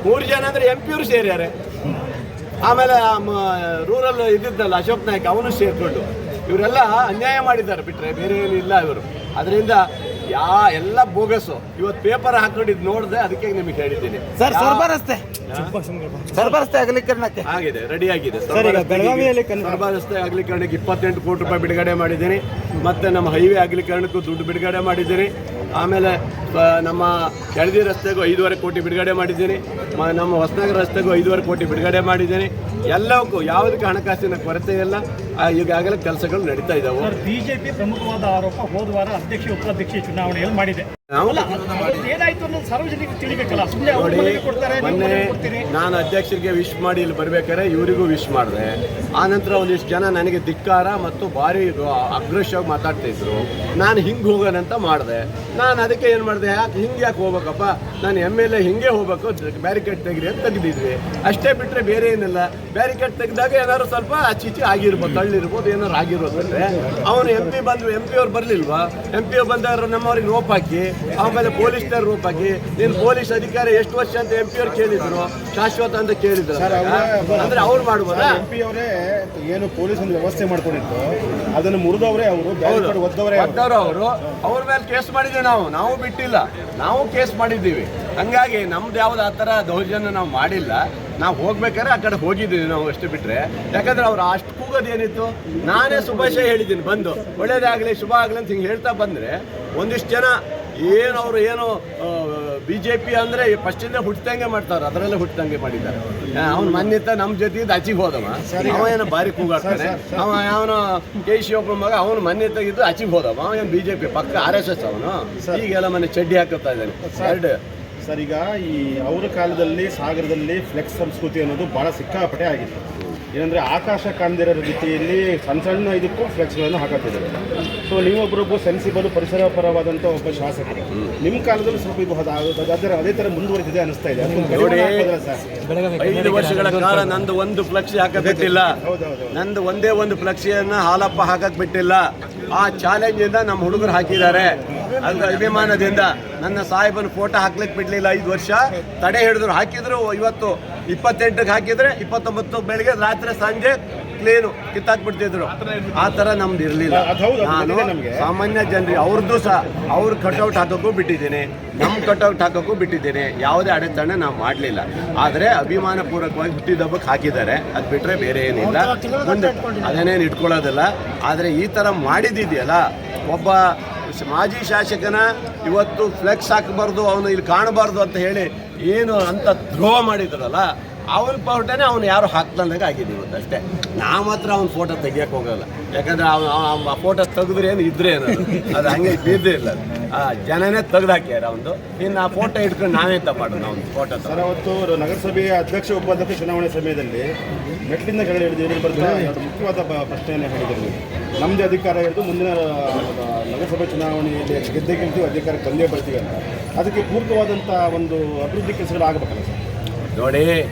3 ಜನ ಅಂದರೆ MP ಸೇರ್ಯಾರೆ. ಆಮೇಲೆ ರೂರಲ್ ಇದ್ದಿದ್ದಲ್ಲ ಅಶೋಕ್ ನಾಯ್ಕ, ಅವನು ಸೇರ್ಕೊಂಡು ಇವರೆಲ್ಲ ಅನ್ಯಾಯ ಮಾಡಿದ್ದಾರೆ ಬಿಟ್ಟರೆ ಬೇರೆ ಏನು ಇಲ್ಲ ಇವರು. ಅದರಿಂದ ಎಲ್ಲ ಬೋಗಸ್ಸು. ಇವತ್ತು ಪೇಪರ್ ಹಾಕೊಂಡಿದ್ದು ನೋಡಿದೆ, ಅದಕ್ಕೆ ನಿಮಗೆ ಹೇಳಿದ್ದೀನಿ. ಸರ್ ಸರ್ಬ ರಸ್ತೆ ಅಗಲೀಕರಣಕ್ಕೆ ಆಗಿದೆ, ರೆಡಿ ಆಗಿದೆ. ಸರ್ಬ ರಸ್ತೆ ಅಗಲೀಕರಣಕ್ಕೆ 28 ಕೋಟಿ ರೂಪಾಯಿ ಬಿಡುಗಡೆ ಮಾಡಿದ್ದೀನಿ. ಮತ್ತು ನಮ್ಮ ಹೈವೇ ಅಗಲೀಕರಣಕ್ಕೂ ದುಡ್ಡು ಬಿಡುಗಡೆ ಮಾಡಿದ್ದೀನಿ. ಆಮೇಲೆ ನಮ್ಮ ಕೆಳದಿ ರಸ್ತೆಗೂ 5.5 ಕೋಟಿ ಬಿಡುಗಡೆ ಮಾಡಿದ್ದೀನಿ. ನಮ್ಮ ಹೊಸನಗರ ರಸ್ತೆಗೂ 5.5 ಕೋಟಿ ಬಿಡುಗಡೆ ಮಾಡಿದ್ದೀನಿ. ಎಲ್ಲವಕ್ಕೂ ಯಾವುದಕ್ಕೆ ಹಣಕಾಸಿನ ಕೊರತೆ ಇಲ್ಲ. ಈಗಾಗಲೇ ಕೆಲಸಗಳು ನಡೀತಾ ಇದ್ದಾವೆ. ಬಿಜೆಪಿ ಪ್ರಮುಖವಾದ ಆರೋಪ ಹೋದ ವಾರ ಅಧ್ಯಕ್ಷ ಉಪಾಧ್ಯಕ್ಷ ಚುನಾವಣೆಯಲ್ಲಿ ಮಾಡಿದೆ. ಏನಾಯ್ತು ಅನ್ನೋದು ಸಾರ್ವಜನಿಕರಿಗೆ ತಿಳಿಬೇಕಲ್ಲ. ಮೊನ್ನೆ ನಾನು ಅಧ್ಯಕ್ಷರಿಗೆ ವಿಶ್ ಮಾಡಿ ಇಲ್ಲಿ ಬರ್ಬೇಕಾದ್ರೆ ಇವರಿಗೂ ವಿಶ್ ಮಾಡಿದೆ. ಆನಂತರ ಒಂದಿಷ್ಟು ಜನ ನನಗೆ ಧಿಕ್ಕಾರ ಮತ್ತು ಭಾರಿ ಅಗ್ರೆಸಿವ್ ಮಾತಾಡ್ತಾ ಇದ್ರು. ನಾನು ಹಿಂಗೆ ಹೋಗೋಣಂತ ಮಾಡಿದೆ. ನಾನು ಅದಕ್ಕೆ ಏನು ಮಾಡಿದೆ, ಯಾಕೆ ಹೋಗ್ಬೇಕಪ್ಪ, ನಾನು MLA ಹಿಂಗೆ ಹೋಗ್ಬೇಕು, ಬ್ಯಾರಿಕೇಡ್ ತೆಗಿರಿ ಅಂತ ತೆಗೆದಿದ್ವಿ. ಅಷ್ಟೇ ಬಿಟ್ಟರೆ ಬೇರೆ ಏನಿಲ್ಲ. ಬ್ಯಾರಿಕೇಡ್ ತೆಗೆದಾಗ ಏನಾದ್ರು ಸ್ವಲ್ಪ ಆಚೀಚೆ ಆಗಿರ್ಬೋದು, ತಳ್ಳಿರ್ಬೋದು, ಏನಾದ್ರು ಆಗಿರ್ಬೋದು. ಅಂದರೆ ಅವನು MP ಅವ್ರು ಬರಲಿಲ್ವಾ? MP ಅವ್ರು ಬಂದವರು ನಮ್ಮವ್ರಿಗೆ ರೋಪ್ ಹಾಕಿ, ಆಮೇಲೆ ಪೊಲೀಸ್ನವ್ರು ರೋಪ್ ಹಾಕಿ, ನೀನು ಪೊಲೀಸ್ ಅಧಿಕಾರಿ ಎಷ್ಟು ವರ್ಷ ಅಂತ MP ಅವ್ರು ಕೇಳಿದ್ರು, ಶಾಶ್ವತ ಅಂತ ಕೇಳಿದ್ರು. ಅಂದ್ರೆ ಅವ್ರು ಮಾಡ್ಬೋದಾ? MP ಅವರೇ ಏನು ಪೊಲೀಸ್ ಒಂದು ವ್ಯವಸ್ಥೆ ಮಾಡ್ಕೊಂಡಿತ್ತು, ಅದನ್ನು ಮುರಿದವರೇ ಅವರು, ಒದ್ದವರೇ ಅವರು. ಅವ್ರ ಮೇಲೆ ಕೇಸ್ ಮಾಡಿದ್ದೀವಿ ನಾವು ಬಿಟ್ಟಿಲ್ಲ, ನಾವು ಕೇಸ್ ಮಾಡಿದ್ದೀವಿ. ಹಂಗಾಗಿ ನಮ್ದು ಯಾವ್ದು ಆ ಥರ ದೌರ್ಜನ್ಯ ನಾವು ಮಾಡಿಲ್ಲ. ನಾವು ಹೋಗ್ಬೇಕಾದ್ರೆ ಆ ಕಡೆ ಹೋಗಿದ್ದೀವಿ ನಾವು, ಅಷ್ಟು ಬಿಟ್ಟರೆ. ಯಾಕಂದ್ರೆ ಅವ್ರು ಅಷ್ಟು ಕೂಗೋದೇನಿತ್ತು, ನಾನೇ ಶುಭಾಶಯ ಹೇಳಿದ್ದೀನಿ ಬಂದು, ಒಳ್ಳೇದಾಗಲಿ ಶುಭ ಆಗಲಿ ಅಂತ ಹಿಂಗೆ ಹೇಳ್ತಾ ಬಂದರೆ ಒಂದಿಷ್ಟು ಜನ ಏನು BJP ಅಂದರೆ ಫಸ್ಟಿಂದ ಹುಟ್ಟಿದಂಗೆ ಮಾಡ್ತಾರೆ, ಅದರಲ್ಲೇ ಹುಟ್ಟಿದಂಗೆ ಮಾಡಿದ್ದಾರೆ. ಅವ್ನು ಮನ್ನಿತ್ತ ನಮ್ಮ ಜೊತೆ ಆಚೆಗೆ ಹೋದವ, ಅವ ಏನೋ ಭಾರಿ ಕೂಗಾಡ್ತಾನೆ. ಅವನು ಕೆ ಶಿವಪ್ಪ ಮಗ, ಅವನು ಮನ್ನಿತ್ತಾಗಿದ್ದು ಆಚೆಗೆ ಹೋದವ, ಅವ ಏನು BJP ಪಕ್ಕ RSS ಅವನು. ಈಗೆಲ್ಲ ಮನೆ ಚಡ್ಡಿ ಹಾಕುತ್ತಾ ಇದ್ದಾನೆ. ಸರ್, ಈಗ ಈ ಅವರ ಕಾಲದಲ್ಲಿ ಸಾಗರದಲ್ಲಿ ಫ್ಲೆಕ್ಸ್ ಸಂಸ್ಕೃತಿ ಅನ್ನೋದು ಭಾಳ ಸಿಕ್ಕಾಪಟ್ಟೆ ಆಗಿತ್ತು. ಏನಂದರೆ ಆಕಾಶ ಕಾಣ್ದಿರೋ ರೀತಿಯಲ್ಲಿ ಸಣ್ಣ ಇದಕ್ಕೂ ಫ್ಲೆಕ್ಸ್ಗಳನ್ನು ಹಾಕತ್ತಿದ್ದಾರೆ. ಸೊ ನೀವೊಬ್ಬರಿಗೂ ಸೆನ್ಸಿಬಲ್ ಪರಿಸರ ಪರವಾದಂಥ ಒಬ್ಬ ಶಾಸಕರು, ನಿಮ್ಮ ಕಾಲದಲ್ಲಿ ಸ್ವಲ್ಪ ಇದು ಅದೇ ಥರ ಮುಂದುವರಿದಿದೆ ಅನಿಸ್ತಾ ಇದೆ. 5 ವರ್ಷಗಳ ಕಾಲ ನಂದು ಒಂದು ಫ್ಲೆಕ್ಸಿ ಹಾಕಕ್ ಬಿಟ್ಟಿಲ್ಲ. ನಂದು ಒಂದೇ ಒಂದು ಫ್ಲೆಕ್ಸಿಯನ್ನು ಹಾಲಪ್ಪ ಹಾಕಕ್ ಬಿಟ್ಟಿಲ್ಲ. ಆ ಚಾಲೆಂಜಿಂದ ನಮ್ಮ ಹುಡುಗರು ಹಾಕಿದ್ದಾರೆ. ಅದು ಅಭಿಮಾನದಿಂದ ನನ್ನ ಸಾಹೇಬನ ಫೋಟೋ ಹಾಕ್ಲಿಕ್ಕೆ ಬಿಡಲಿಲ್ಲ. 5 ವರ್ಷ ತಡೆ ಹಿಡಿದ್ರು, ಹಾಕಿದ್ರು. ಇವತ್ತು 28ಕ್ಕೆ ಹಾಕಿದರೆ 29 ಬೆಳಿಗ್ಗೆ ರಾತ್ರಿ ಸಂಜೆ ಕ್ಲೀನು ಕಿತ್ತಾಕ್ಬಿಡ್ತಿದ್ರು. ಆ ಥರ ನಮ್ದು ಇರಲಿಲ್ಲ. ನಾನು ಸಾಮಾನ್ಯ ಜನರಿಗೆ ಅವ್ರದ್ದು ಸಹ ಅವ್ರ ಕಟೌಟ್ ಹಾಕೋಕ್ಕೂ ಬಿಟ್ಟಿದ್ದೀನಿ, ನಮ್ಮ ಕಟೌಟ್ ಹಾಕೋಕ್ಕೂ ಬಿಟ್ಟಿದ್ದೀನಿ. ಯಾವುದೇ ಅಡೆತಡೆ ನಾವು ಮಾಡಲಿಲ್ಲ. ಆದರೆ ಅಭಿಮಾನಪೂರ್ವಕವಾಗಿ ಹುಟ್ಟಿದಬ್ಬಕ್ಕೆ ಹಾಕಿದ್ದಾರೆ, ಅದು ಬಿಟ್ಟರೆ ಬೇರೆ ಏನಿಲ್ಲ. ಮುಂದೆ ಅದನ್ನೇನು ಇಟ್ಕೊಳ್ಳೋದಿಲ್ಲ. ಆದರೆ ಈ ಥರ ಮಾಡಿದ್ದಿದೆಯಲ್ಲ, ಒಬ್ಬ ಮಾಜಿ ಶಾಸಕನ ಇವತ್ತು ಫ್ಲೆಕ್ಸ್ ಹಾಕಬಾರ್ದು, ಅವನು ಇಲ್ಲಿ ಕಾಣಬಾರ್ದು ಅಂತ ಹೇಳಿ ಏನು ಅಂತ ದ್ರೋಹ ಮಾಡಿದ್ರಲ್ಲ, ಅವನ ಫೋಟೋನೇ ಅವನು ಯಾರು ಹಾಕ್ದಂಗೆ ಆಗಿದೆ ಇವತ್ತು ಅಷ್ಟೇ. ನಾವು ಮಾತ್ರ ಅವ್ನ ಫೋಟೋ ತೆಗಿಯೋಕೆ ಹೋಗಲ್ಲ. ಯಾಕಂದರೆ ಆ ಫೋಟೋ ತೆಗೆದ್ರೆ ಏನು ಇದ್ರೆ ಏನು, ಅದು ಹಂಗೆ ಇದ್ದೇ ಇಲ್ಲ. ಜನನೇ ತೆಗೆದಾಕ್ಯಾರ ಅವನು. ಇನ್ನು ಆ ಫೋಟೋ ಇಟ್ಕೊಂಡು ನಾವೇ ಮಾಡೋದು ಅವ್ನು ಫೋಟೋ. ಸರ್, ಅವತ್ತು ನಗರಸಭೆಯ ಅಧ್ಯಕ್ಷ ಉಪಾಧ್ಯಕ್ಷ ಚುನಾವಣೆ ಸಮಯದಲ್ಲಿ ಮೆಟ್ಲಿಂದ ಕೆಳಗಡೆ ಹಿಡಿದು ಬರ್ತಾ ಮುಖ್ಯವಾದ ಪ್ರಶ್ನೆಯನ್ನು ಹೇಳಿದರು. ನಮ್ಮದೇ ಅಧಿಕಾರ ಹಿಡಿದು ಮುಂದಿನ ನಗರಸಭೆ ಚುನಾವಣೆಯಲ್ಲಿ ಗೆದ್ದೇ ಗೆಲ್ತೀವಿ, ಅಧಿಕಾರಕ್ಕೆ ಬಂದೇ ಬರ್ತೀವಿ ಅಂತ. ಅದಕ್ಕೆ ಪೂರಕವಾದಂಥ ಒಂದು ಅಭಿವೃದ್ಧಿ ಕೆಲಸಗಳು ಆಗಬೇಕಲ್ಲ ಸರ್? ನೋಡಿ,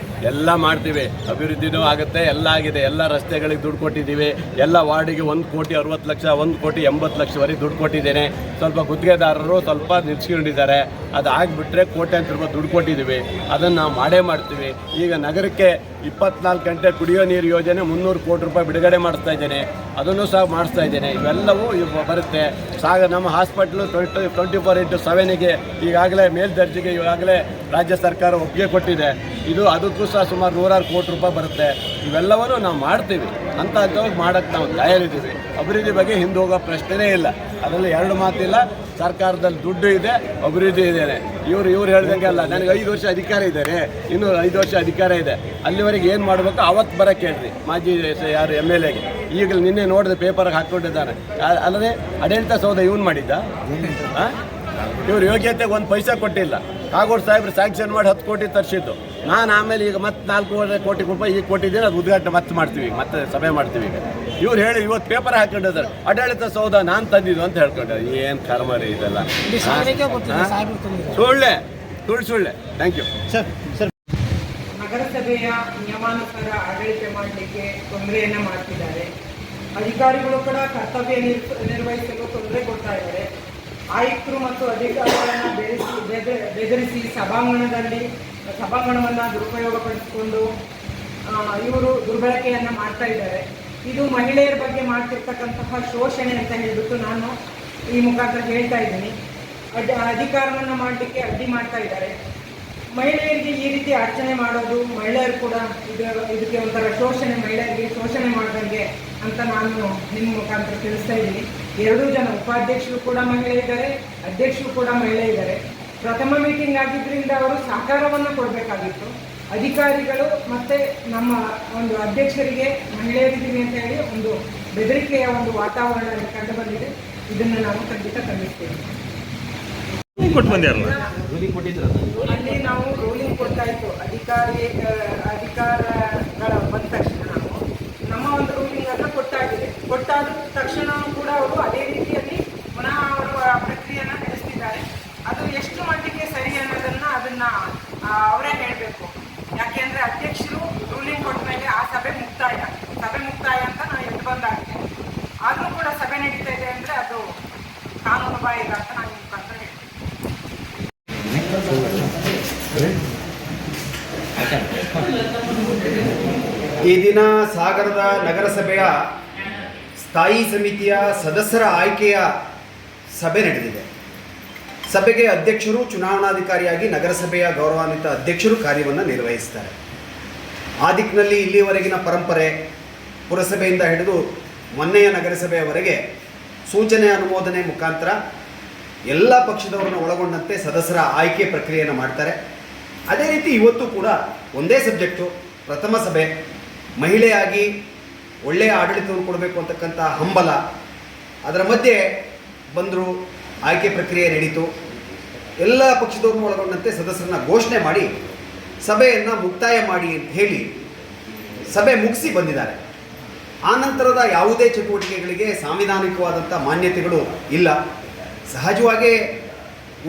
ಎಲ್ಲ ಮಾಡ್ತೀವಿ, ಅಭಿವೃದ್ಧಿನೂ ಆಗುತ್ತೆ, ಎಲ್ಲ ಆಗಿದೆ. ಎಲ್ಲ ರಸ್ತೆಗಳಿಗೆ ದುಡ್ಡು ಕೊಟ್ಟಿದ್ದೀವಿ. ಎಲ್ಲ ವಾರ್ಡಿಗೆ 1,60,00,000 1,80,00,000ವರೆಗೆ ದುಡ್ಡು ಕೊಟ್ಟಿದ್ದೇನೆ. ಸ್ವಲ್ಪ ಗುತ್ತಿಗೆದಾರರು ಸ್ವಲ್ಪ ನಿಲ್ಸ್ಕೊಂಡಿದ್ದಾರೆ. ಅದು ಆಗಿಬಿಟ್ರೆ ಕೋಟ್ಯಾಂತರ ರೂಪಾಯಿ ದುಡ್ಡು ಕೊಟ್ಟಿದ್ದೀವಿ. ಅದನ್ನು ನಾವು ಮಾಡೇ ಮಾಡ್ತೀವಿ. ಈಗ ನಗರಕ್ಕೆ 24 ಗಂಟೆ ಕುಡಿಯೋ ನೀರು ಯೋಜನೆ 300 ಕೋಟಿ ರೂಪಾಯಿ ಬಿಡುಗಡೆ ಮಾಡಿಸ್ತಾ ಇದ್ದೇನೆ. ಅದನ್ನು ಸಹ ಮಾಡಿಸ್ತಾ ಇದ್ದೇನೆ. ಇವೆಲ್ಲವೂ ಬರುತ್ತೆ. ನಮ್ಮ ಹಾಸ್ಪಿಟ್ಲು 24/7ಗೆ ಈಗಾಗಲೇ ಮೇಲ್ದರ್ಜೆಗೆ ಈಗಾಗಲೇ ರಾಜ್ಯ ಸರ್ಕಾರ ಒಪ್ಪಿಗೆ ಕೊಟ್ಟಿದೆ. ಅದಕ್ಕೂ ಸಹ ಸುಮಾರು 100 ಕೋಟಿ ರೂಪಾಯಿ ಬರುತ್ತೆ. ಇವೆಲ್ಲವನ್ನೂ ನಾವು ಮಾಡ್ತೀವಿ. ಅಂಥದ್ದವ್ರು ಮಾಡೋಕ್ಕೆ ನಾವು ತಯಾರಿದ್ದೀವಿ. ಅಭಿವೃದ್ಧಿ ಬಗ್ಗೆ ಹಿಂದೆ ಹೋಗೋ ಪ್ರಶ್ನೆನೇ ಇಲ್ಲ. ಅದರಲ್ಲಿ 2 ಮಾತಿಲ್ಲ. ಸರ್ಕಾರದಲ್ಲಿ ದುಡ್ಡು ಇದೆ, ಅಭಿವೃದ್ಧಿ ಇದೆ. ಇವ್ರು ಹೇಳ್ದಂಗೆ ಅಲ್ಲ. ನನಗೆ 5 ವರ್ಷ ಅಧಿಕಾರ ಇದ್ದಾರೆ, ಇನ್ನೂ 5 ವರ್ಷ ಅಧಿಕಾರ ಇದೆ. ಅಲ್ಲಿವರೆಗೆ ಏನು ಮಾಡಬೇಕು ಅವತ್ತು ಬರೋಕ್ಕೆ ಹೇಳ್ರಿ ಮಾಜಿ ಯಾರು MLAಗೆ. ಈಗಲೂ ನಿನ್ನೆ ನೋಡಿದೆ, ಪೇಪರ್ಗೆ ಹಾಕ್ಕೊಂಡಿದ್ದಾನೆ. ಅಲ್ಲದೆ ಆಡಳಿತ ಸೌಧ ಇವನು ಮಾಡಿದ್ದ. ಇವ್ರು ಯೋಗ್ಯತೆಗೆ 1 ಪೈಸಾ ಕೊಟ್ಟಿಲ್ಲ. ಕಾಗೋಡು ಸಾಹೇಬ್ರು ಸ್ಯಾಂಕ್ಷನ್ ಮಾಡಿ 10 ಕೋಟಿ ತರಿಸಿದ್ದು. ನಾನು ಆಮೇಲೆ ಈಗ ಮತ್ತೆ 4 ಕೋಟಿ ರೂಪಾಯಿ ಈಗ ಕೊಟ್ಟಿದ್ದೀನಿ. ಅದು ಉದ್ಘಾಟನೆ ಮತ್ತೆ ಮಾಡ್ತೀವಿ, ಮತ್ತೆ ಸಭೆ ಮಾಡ್ತೀವಿ. ಈಗ ಇವ್ರು ಹೇಳಿ ಇವತ್ತು ಪೇಪರ್ ಹಾಕೊಂಡಿದ್ದಾರೆ, ಆಡಳಿತ ಸೌಧ ನಾನು ತಂದಿದ್ದು ಅಂತ ಹೇಳ್ಕೊಂಡ್ರೆ ಏನು ಕರ್ಮರಿ ಇದೆಲ್ಲ. ಸುಳ್ಳೆ. Thank you sir. ನಗರಸಭೆಯ ನಿಯಮಾನುಸಾರ ಆಡಳಿತ ಮಾಡಲಿಕ್ಕೆ ತೊಂದರೆಯನ್ನು ಮಾಡ್ತಿದ್ದಾರೆ. ಅಧಿಕಾರಿಗಳು ಕೂಡ ಕರ್ತವ್ಯ ನಿರ್ವಹಿಸಲು ತೊಂದರೆ ಕೊಡ್ತಾ ಇದ್ದಾರೆ. ಆಯುಕ್ತರು ಮತ್ತು ಅಧಿಕಾರಿಗಳನ್ನು ಬೆದರಿಸಿ ಸಭಾಂಗಣವನ್ನು ದುರುಪಯೋಗಪಡಿಸಿಕೊಂಡು ಇವರು ದುರ್ಬಳಕೆಯನ್ನು ಮಾಡ್ತಾ ಇದ್ದಾರೆ. ಇದು ಮಹಿಳೆಯರ ಬಗ್ಗೆ ಮಾಡ್ತಿರ್ತಕ್ಕಂತಹ ಶೋಷಣೆ ಅಂತ ಹೇಳಿಬಿಟ್ಟು ನಾನು ಈ ಮುಖಾಂತರ ಹೇಳ್ತಾ ಇದ್ದೀನಿ. ಅಧಿಕಾರವನ್ನು ಮಾಡಲಿಕ್ಕೆ ಅಡ್ಡಿ ಮಾಡ್ತಾ ಇದ್ದಾರೆ. ಮಹಿಳೆಯರಿಗೆ ಈ ರೀತಿ ಅರ್ಚನೆ ಮಾಡೋದು, ಮಹಿಳೆಯರು ಕೂಡ ಇದಕ್ಕೆ ಒಂಥರ ಶೋಷಣೆ, ಮಹಿಳೆಯರಿಗೆ ಶೋಷಣೆ ಮಾಡ್ದಂಗೆ ಅಂತ ನಾನು ನಿಮ್ಮ ಮುಖಾಂತರ ತಿಳಿಸ್ತಾ ಇದ್ದೀನಿ. 2 ಜನ ಉಪಾಧ್ಯಕ್ಷರು ಕೂಡ ಮಹಿಳೆ ಇದ್ದಾರೆ, ಅಧ್ಯಕ್ಷರು ಕೂಡ ಮಹಿಳೆ ಇದ್ದಾರೆ. ಪ್ರಥಮ ಮೀಟಿಂಗ್ ಆಗಿದ್ದರಿಂದ ಅವರು ಸಹಕಾರವನ್ನು ಕೊಡಬೇಕಾಗಿತ್ತು. ಅಧಿಕಾರಿಗಳು ಮತ್ತು ನಮ್ಮ ಒಂದು ಅಧ್ಯಕ್ಷರಿಗೆ ಮಹಿಳೆಯರಿದ್ದೀವಿ ಅಂತ ಹೇಳಿ ಒಂದು ಬೆದರಿಕೆಯ ಒಂದು ವಾತಾವರಣ ಕಂಡು ಬಂದಿದೆ. ಇದನ್ನು ನಾವು ಖಂಡಿತ ಖಂಡಿಸ್ತೇವೆ. ಅಲ್ಲಿ ನಾವು ರೂಲಿಂಗ್ ಕೊಡ್ತಾ ಇತ್ತು ಅಧಿಕಾರಗಳ ಬಂದ ತಕ್ಷಣ ನಾವು ನಮ್ಮ ಒಂದು ರೂಲಿಂಗನ್ನು ಕೊಟ್ಟಾದ ತಕ್ಷಣ ಕೂಡ ಅವರು ಅದೇ ರೀತಿಯಲ್ಲಿ ಪುನಃ ಅವರು ಪ್ರಕ್ರಿಯೆಯನ್ನು ನಡೆಸ್ತಿದ್ದಾರೆ. ಅದು ಎಷ್ಟು ಮಟ್ಟಿಗೆ ಸರಿ ಅದನ್ನು ಅವರೇ ಹೇಳಬೇಕು. ಯಾಕೆಂದರೆ ಅಧ್ಯಕ್ಷರು ರೂಲಿಂಗ್ ಕೊಟ್ಟ ಮೇಲೆ ಆ ಸಭೆ ಮುಕ್ತಾಯ ಅಂತ ನಾವು ಎದ್ದು ಬಂದಾಗಿದೆ. ಆದರೂ ಕೂಡ ಸಭೆ ನಡೀತಾ ಇದೆ ಅಂದರೆ ಅದು ಕಾನೂನು ಬಾಹಿರ ಅಂತ ನಾನು ಮುಖಾಂತರ ಹೇಳ್ತೀನಿ. ಈ ದಿನ ಸಾಗರದ ನಗರಸಭೆಯ ಸ್ಥಾಯಿ ಸಮಿತಿಯ ಸದಸ್ಯರ ಆಯ್ಕೆಯ ಸಭೆ ನಡೆದಿದೆ. ಸಭೆಗೆ ಅಧ್ಯಕ್ಷರು ಚುನಾವಣಾಧಿಕಾರಿಯಾಗಿ ನಗರಸಭೆಯ ಗೌರವಾನ್ವಿತ ಅಧ್ಯಕ್ಷರು ಕಾರ್ಯವನ್ನು ನಿರ್ವಹಿಸ್ತಾರೆ. ಆ ದಿಕ್ಕಿನಲ್ಲಿ ಇಲ್ಲಿಯವರೆಗಿನ ಪರಂಪರೆ ಪುರಸಭೆಯಿಂದ ಹಿಡಿದು ಮೊನ್ನೆಯ ನಗರಸಭೆಯವರೆಗೆ ಸೂಚನೆ ಅನುಮೋದನೆ ಮುಖಾಂತರ ಎಲ್ಲ ಪಕ್ಷದವರನ್ನು ಒಳಗೊಂಡಂತೆ ಸದಸ್ಯರ ಆಯ್ಕೆ ಪ್ರಕ್ರಿಯೆಯನ್ನು ಮಾಡ್ತಾರೆ. ಅದೇ ರೀತಿ ಇವತ್ತು ಕೂಡ ಒಂದೇ ಸಬ್ಜೆಕ್ಟು, ಪ್ರಥಮ ಸಭೆ, ಮಹಿಳೆಯಾಗಿ ಒಳ್ಳೆಯ ಆಡಳಿತವನ್ನು ಕೊಡಬೇಕು ಅಂತಕ್ಕಂಥ ಹಂಬಲ, ಅದರ ಮಧ್ಯೆ ಬಂದರು, ಆಯ್ಕೆ ಪ್ರಕ್ರಿಯೆ ನಡೀತು. ಎಲ್ಲ ಪಕ್ಷದವ್ರನ್ನು ಒಳಗೊಂಡಂತೆ ಸದಸ್ಯರನ್ನ ಘೋಷಣೆ ಮಾಡಿ ಸಭೆಯನ್ನು ಮುಕ್ತಾಯ ಮಾಡಿ ಅಂತ ಹೇಳಿ ಸಭೆ ಮುಗಿಸಿ ಬಂದಿದ್ದಾರೆ. ಆ ನಂತರದ ಯಾವುದೇ ಚಟುವಟಿಕೆಗಳಿಗೆ ಸಾಂವಿಧಾನಿಕವಾದಂಥ ಮಾನ್ಯತೆಗಳು ಇಲ್ಲ. ಸಹಜವಾಗಿ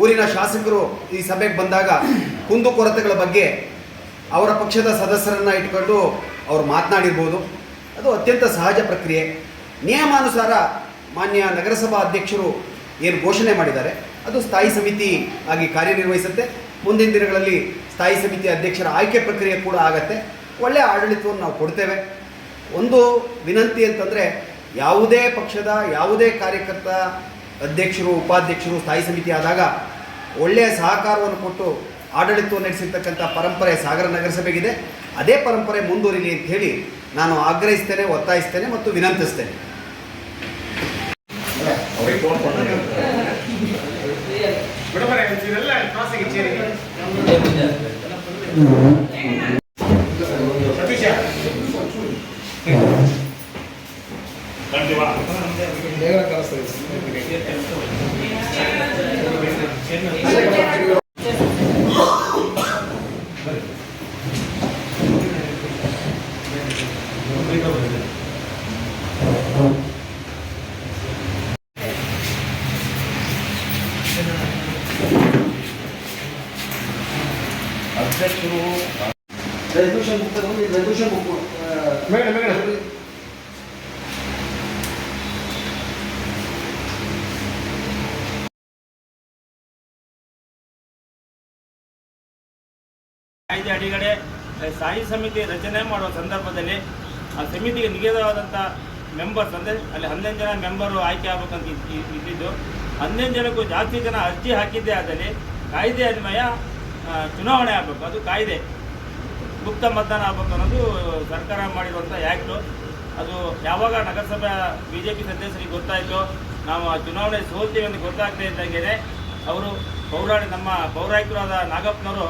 ಊರಿನ ಶಾಸಕರು ಈ ಸಭೆಗೆ ಬಂದಾಗ ಕುಂದುಕೊರತೆಗಳ ಬಗ್ಗೆ ಅವರ ಪಕ್ಷದ ಸದಸ್ಯರನ್ನು ಇಟ್ಕೊಂಡು ಅವರು ಮಾತನಾಡಿರ್ಬೋದು. ಅದು ಅತ್ಯಂತ ಸಹಜ ಪ್ರಕ್ರಿಯೆ. ನಿಯಮಾನುಸಾರ ಮಾನ್ಯ ನಗರಸಭಾ ಅಧ್ಯಕ್ಷರು ಏನು ಘೋಷಣೆ ಮಾಡಿದ್ದಾರೆ ಅದು ಸ್ಥಾಯಿ ಸಮಿತಿ ಆಗಿ ಕಾರ್ಯನಿರ್ವಹಿಸುತ್ತೆ. ಮುಂದಿನ ದಿನಗಳಲ್ಲಿ ಸ್ಥಾಯಿ ಸಮಿತಿ ಅಧ್ಯಕ್ಷರ ಆಯ್ಕೆ ಪ್ರಕ್ರಿಯೆ ಕೂಡ ಆಗತ್ತೆ. ಒಳ್ಳೆಯ ಆಡಳಿತವನ್ನು ನಾವು ಕೊಡ್ತೇವೆ. ಒಂದು ವಿನಂತಿ ಅಂತಂದರೆ, ಯಾವುದೇ ಪಕ್ಷದ ಯಾವುದೇ ಕಾರ್ಯಕರ್ತ ಅಧ್ಯಕ್ಷರು ಉಪಾಧ್ಯಕ್ಷರು ಸ್ಥಾಯಿ ಸಮಿತಿ ಆದಾಗ ಒಳ್ಳೆಯ ಸಹಕಾರವನ್ನು ಕೊಟ್ಟು ಆಡಳಿತವನ್ನು ನಡೆಸಿರ್ತಕ್ಕಂಥ ಪರಂಪರೆ ಸಾಗರ ನಗರಸಭೆಗಿದೆ. ಅದೇ ಪರಂಪರೆ ಮುಂದುವರಿಲಿ ಅಂತ ಹೇಳಿ ನಾನು ಆಗ್ರಹಿಸ್ತೇನೆ, ಒತ್ತಾಯಿಸ್ತೇನೆ ಮತ್ತು ವಿನಂತಿಸ್ತೇನೆ. ಅಧ್ಯಕ್ಷರು ರೆಸಲ್ಯೂಷನ್ ಬುಕ್ ಕಾಯ್ದೆ ಅಡಿಗಡೆ ಸ್ಥಾಯಿ ಸಮಿತಿ ರಚನೆ ಮಾಡುವ ಸಂದರ್ಭದಲ್ಲಿ ಆ ಸಮಿತಿಗೆ ನಿಗದಿತವಾದಂಥ ಮೆಂಬರ್ಸ್ ಅಂದರೆ ಅಲ್ಲಿ 11 ಜನ ಮೆಂಬರು ಆಯ್ಕೆ ಆಗಬೇಕಂತ ಇದ್ದಿದ್ದು. 11 ಜನಕ್ಕೂ ಜಾಸ್ತಿ ಜನ ಅರ್ಜಿ ಹಾಕಿದ್ದೇ ಆದಲ್ಲಿ ಕಾಯ್ದೆ ಅನ್ವಯ ಚುನಾವಣೆ ಆಗಬೇಕು. ಅದು ಕಾಯ್ದೆ, ಮುಕ್ತ ಮತದಾನ ಆಗಬೇಕು ಅನ್ನೋದು ಸರ್ಕಾರ ಮಾಡಿರುವಂಥ ಆ್ಯಕ್ಟು. ಅದು ಯಾವಾಗ ನಗರಸಭೆ BJP ಸದಸ್ಯರಿಗೆ ಗೊತ್ತಾಯಿತು, ನಾವು ಆ ಚುನಾವಣೆ ಸೋಲ್ತೀವಿ ಅಂತ ಗೊತ್ತಾಗದೇ ಇದ್ದಂಗೆ ಅವರು ನಮ್ಮ ಪೌರಾಯುಕ್ತರಾದ ನಾಗಪ್ಪನವರು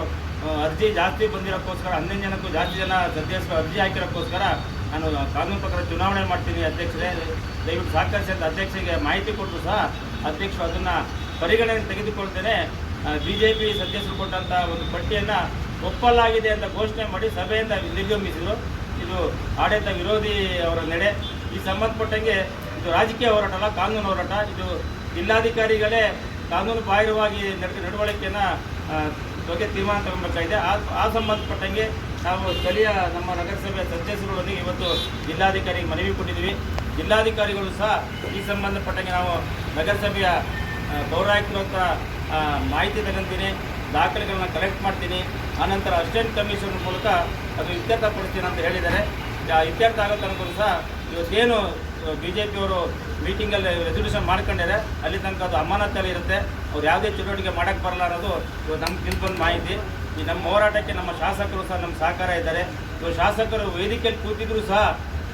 ಅರ್ಜಿ ಜಾಸ್ತಿ ಬಂದಿರೋಕ್ಕೋಸ್ಕರ 11 ಜನಕ್ಕೂ ಜಾಸ್ತಿ ಜನ ಸದಸ್ಯರು ಅರ್ಜಿ ಹಾಕಿರೋಕ್ಕೋಸ್ಕರ ನಾನು ಕಾನೂನು ಪ್ರಕಾರ ಚುನಾವಣೆ ಮಾಡ್ತೀನಿ ಅಧ್ಯಕ್ಷರೇ, ದಯವಿಟ್ಟು ಸಹಕರಿಸಿ ಅಂತ ಅಧ್ಯಕ್ಷರಿಗೆ ಮಾಹಿತಿ ಕೊಟ್ಟರು ಸಹ ಅಧ್ಯಕ್ಷರು ಅದನ್ನು ಪರಿಗಣನೆಗೆ ತೆಗೆದುಕೊಳ್ತೇನೆ BJP ಸದಸ್ಯರು ಕೊಟ್ಟಂಥ ಒಂದು ಪಟ್ಟಿಯನ್ನು ಒಪ್ಪಲಾಗಿದೆ ಅಂತ ಘೋಷಣೆ ಮಾಡಿ ಸಭೆಯಿಂದ ನಿರ್ಗಮಿಸಿದರು. ಇದು ಆಡಳಿತ ವಿರೋಧಿ ಅವರ ನಡೆ. ಈ ಸಂಬಂಧಪಟ್ಟಂಗೆ ಇದು ರಾಜಕೀಯ ಹೋರಾಟ ಅಲ್ಲ, ಕಾನೂನು ಹೋರಾಟ. ಇದು ಜಿಲ್ಲಾಧಿಕಾರಿಗಳೇ ಕಾನೂನು ಬಾಹಿರವಾಗಿ ನಡವಳಿಕೆಯನ್ನು ಬಗ್ಗೆ ತೀರ್ಮಾನ ತಗೊಬೇಕಾಗಿದೆ. ಆ ಸಂಬಂಧಪಟ್ಟಂಗೆ ನಾವು ಸ್ಥಳೀಯ ನಮ್ಮ ನಗರಸಭೆಯ ಸದಸ್ಯರುಗಳೊಂದಿಗೆ ಇವತ್ತು ಜಿಲ್ಲಾಧಿಕಾರಿಗೆ ಮನವಿ ಕೊಟ್ಟಿದ್ದೀವಿ. ಜಿಲ್ಲಾಧಿಕಾರಿಗಳು ಸಹ ಈ ಸಂಬಂಧಪಟ್ಟಂಗೆ ನಾವು ನಗರಸಭೆಯ ಪೌರಾಯುಕ್ತರ ಹತ್ರ ಮಾಹಿತಿ ತಗೊಂತೀನಿ, ದಾಖಲೆಗಳನ್ನ ಕಲೆಕ್ಟ್ ಮಾಡ್ತೀನಿ, ಆನಂತರ ಅಸಿಸ್ಟೆಂಟ್ ಕಮಿಷನರ್ ಮೂಲಕ ಅದು ಇತ್ಯರ್ಥಪಡಿಸ್ತೀನಿ ಅಂತ ಹೇಳಿದ್ದಾರೆ. ಇತ್ಯರ್ಥ ಆಗೋ ತನಕ ಸಹ ಇವತ್ತೇನು BJPಯವರು ಮೀಟಿಂಗಲ್ಲಿ ರೆಸಲ್ಯೂಷನ್ ಮಾಡ್ಕೊಂಡಿದ್ದಾರೆ ಅಲ್ಲಿ ತನಕ ಅದು ಅಮಾನತಲ್ಲಿ ಇರುತ್ತೆ. ಅವ್ರು ಯಾವುದೇ ಚಟುವಟಿಕೆ ಮಾಡೋಕ್ಕೆ ಬರಲ್ಲ ಅನ್ನೋದು ಇವತ್ತು ನಮ್ಗೆ ತಿಳ್ಕೊಂಡು ಮಾಹಿತಿ. ಈ ನಮ್ಮ ಹೋರಾಟಕ್ಕೆ ನಮ್ಮ ಶಾಸಕರು ಸಹ ನಮ್ಮ ಸಹಕಾರ ಇದ್ದಾರೆ. ಇವರು ಶಾಸಕರು ವೇದಿಕೆಯಲ್ಲಿ ಕೂತಿದ್ರು ಸಹ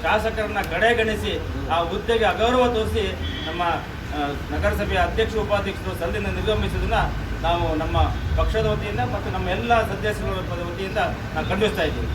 ಶಾಸಕರನ್ನ ಕಡೆಗಣಿಸಿ ಆ ಹುದ್ದೆಗೆ ಅಗೌರವ ತೋರಿಸಿ ನಮ್ಮ ನಗರಸಭೆಯ ಅಧ್ಯಕ್ಷರು ಉಪಾಧ್ಯಕ್ಷರು ಸಲ್ಲಿನ ನಿರ್ಗಮಿಸಿದ್ದನ್ನು ನಾವು ನಮ್ಮ ಪಕ್ಷದ ವತಿಯಿಂದ ಮತ್ತು ನಮ್ಮ ಎಲ್ಲ ಸದಸ್ಯರ ವತಿಯಿಂದ ನಾವು ಖಂಡಿಸ್ತಾ ಇದ್ದೀವಿ.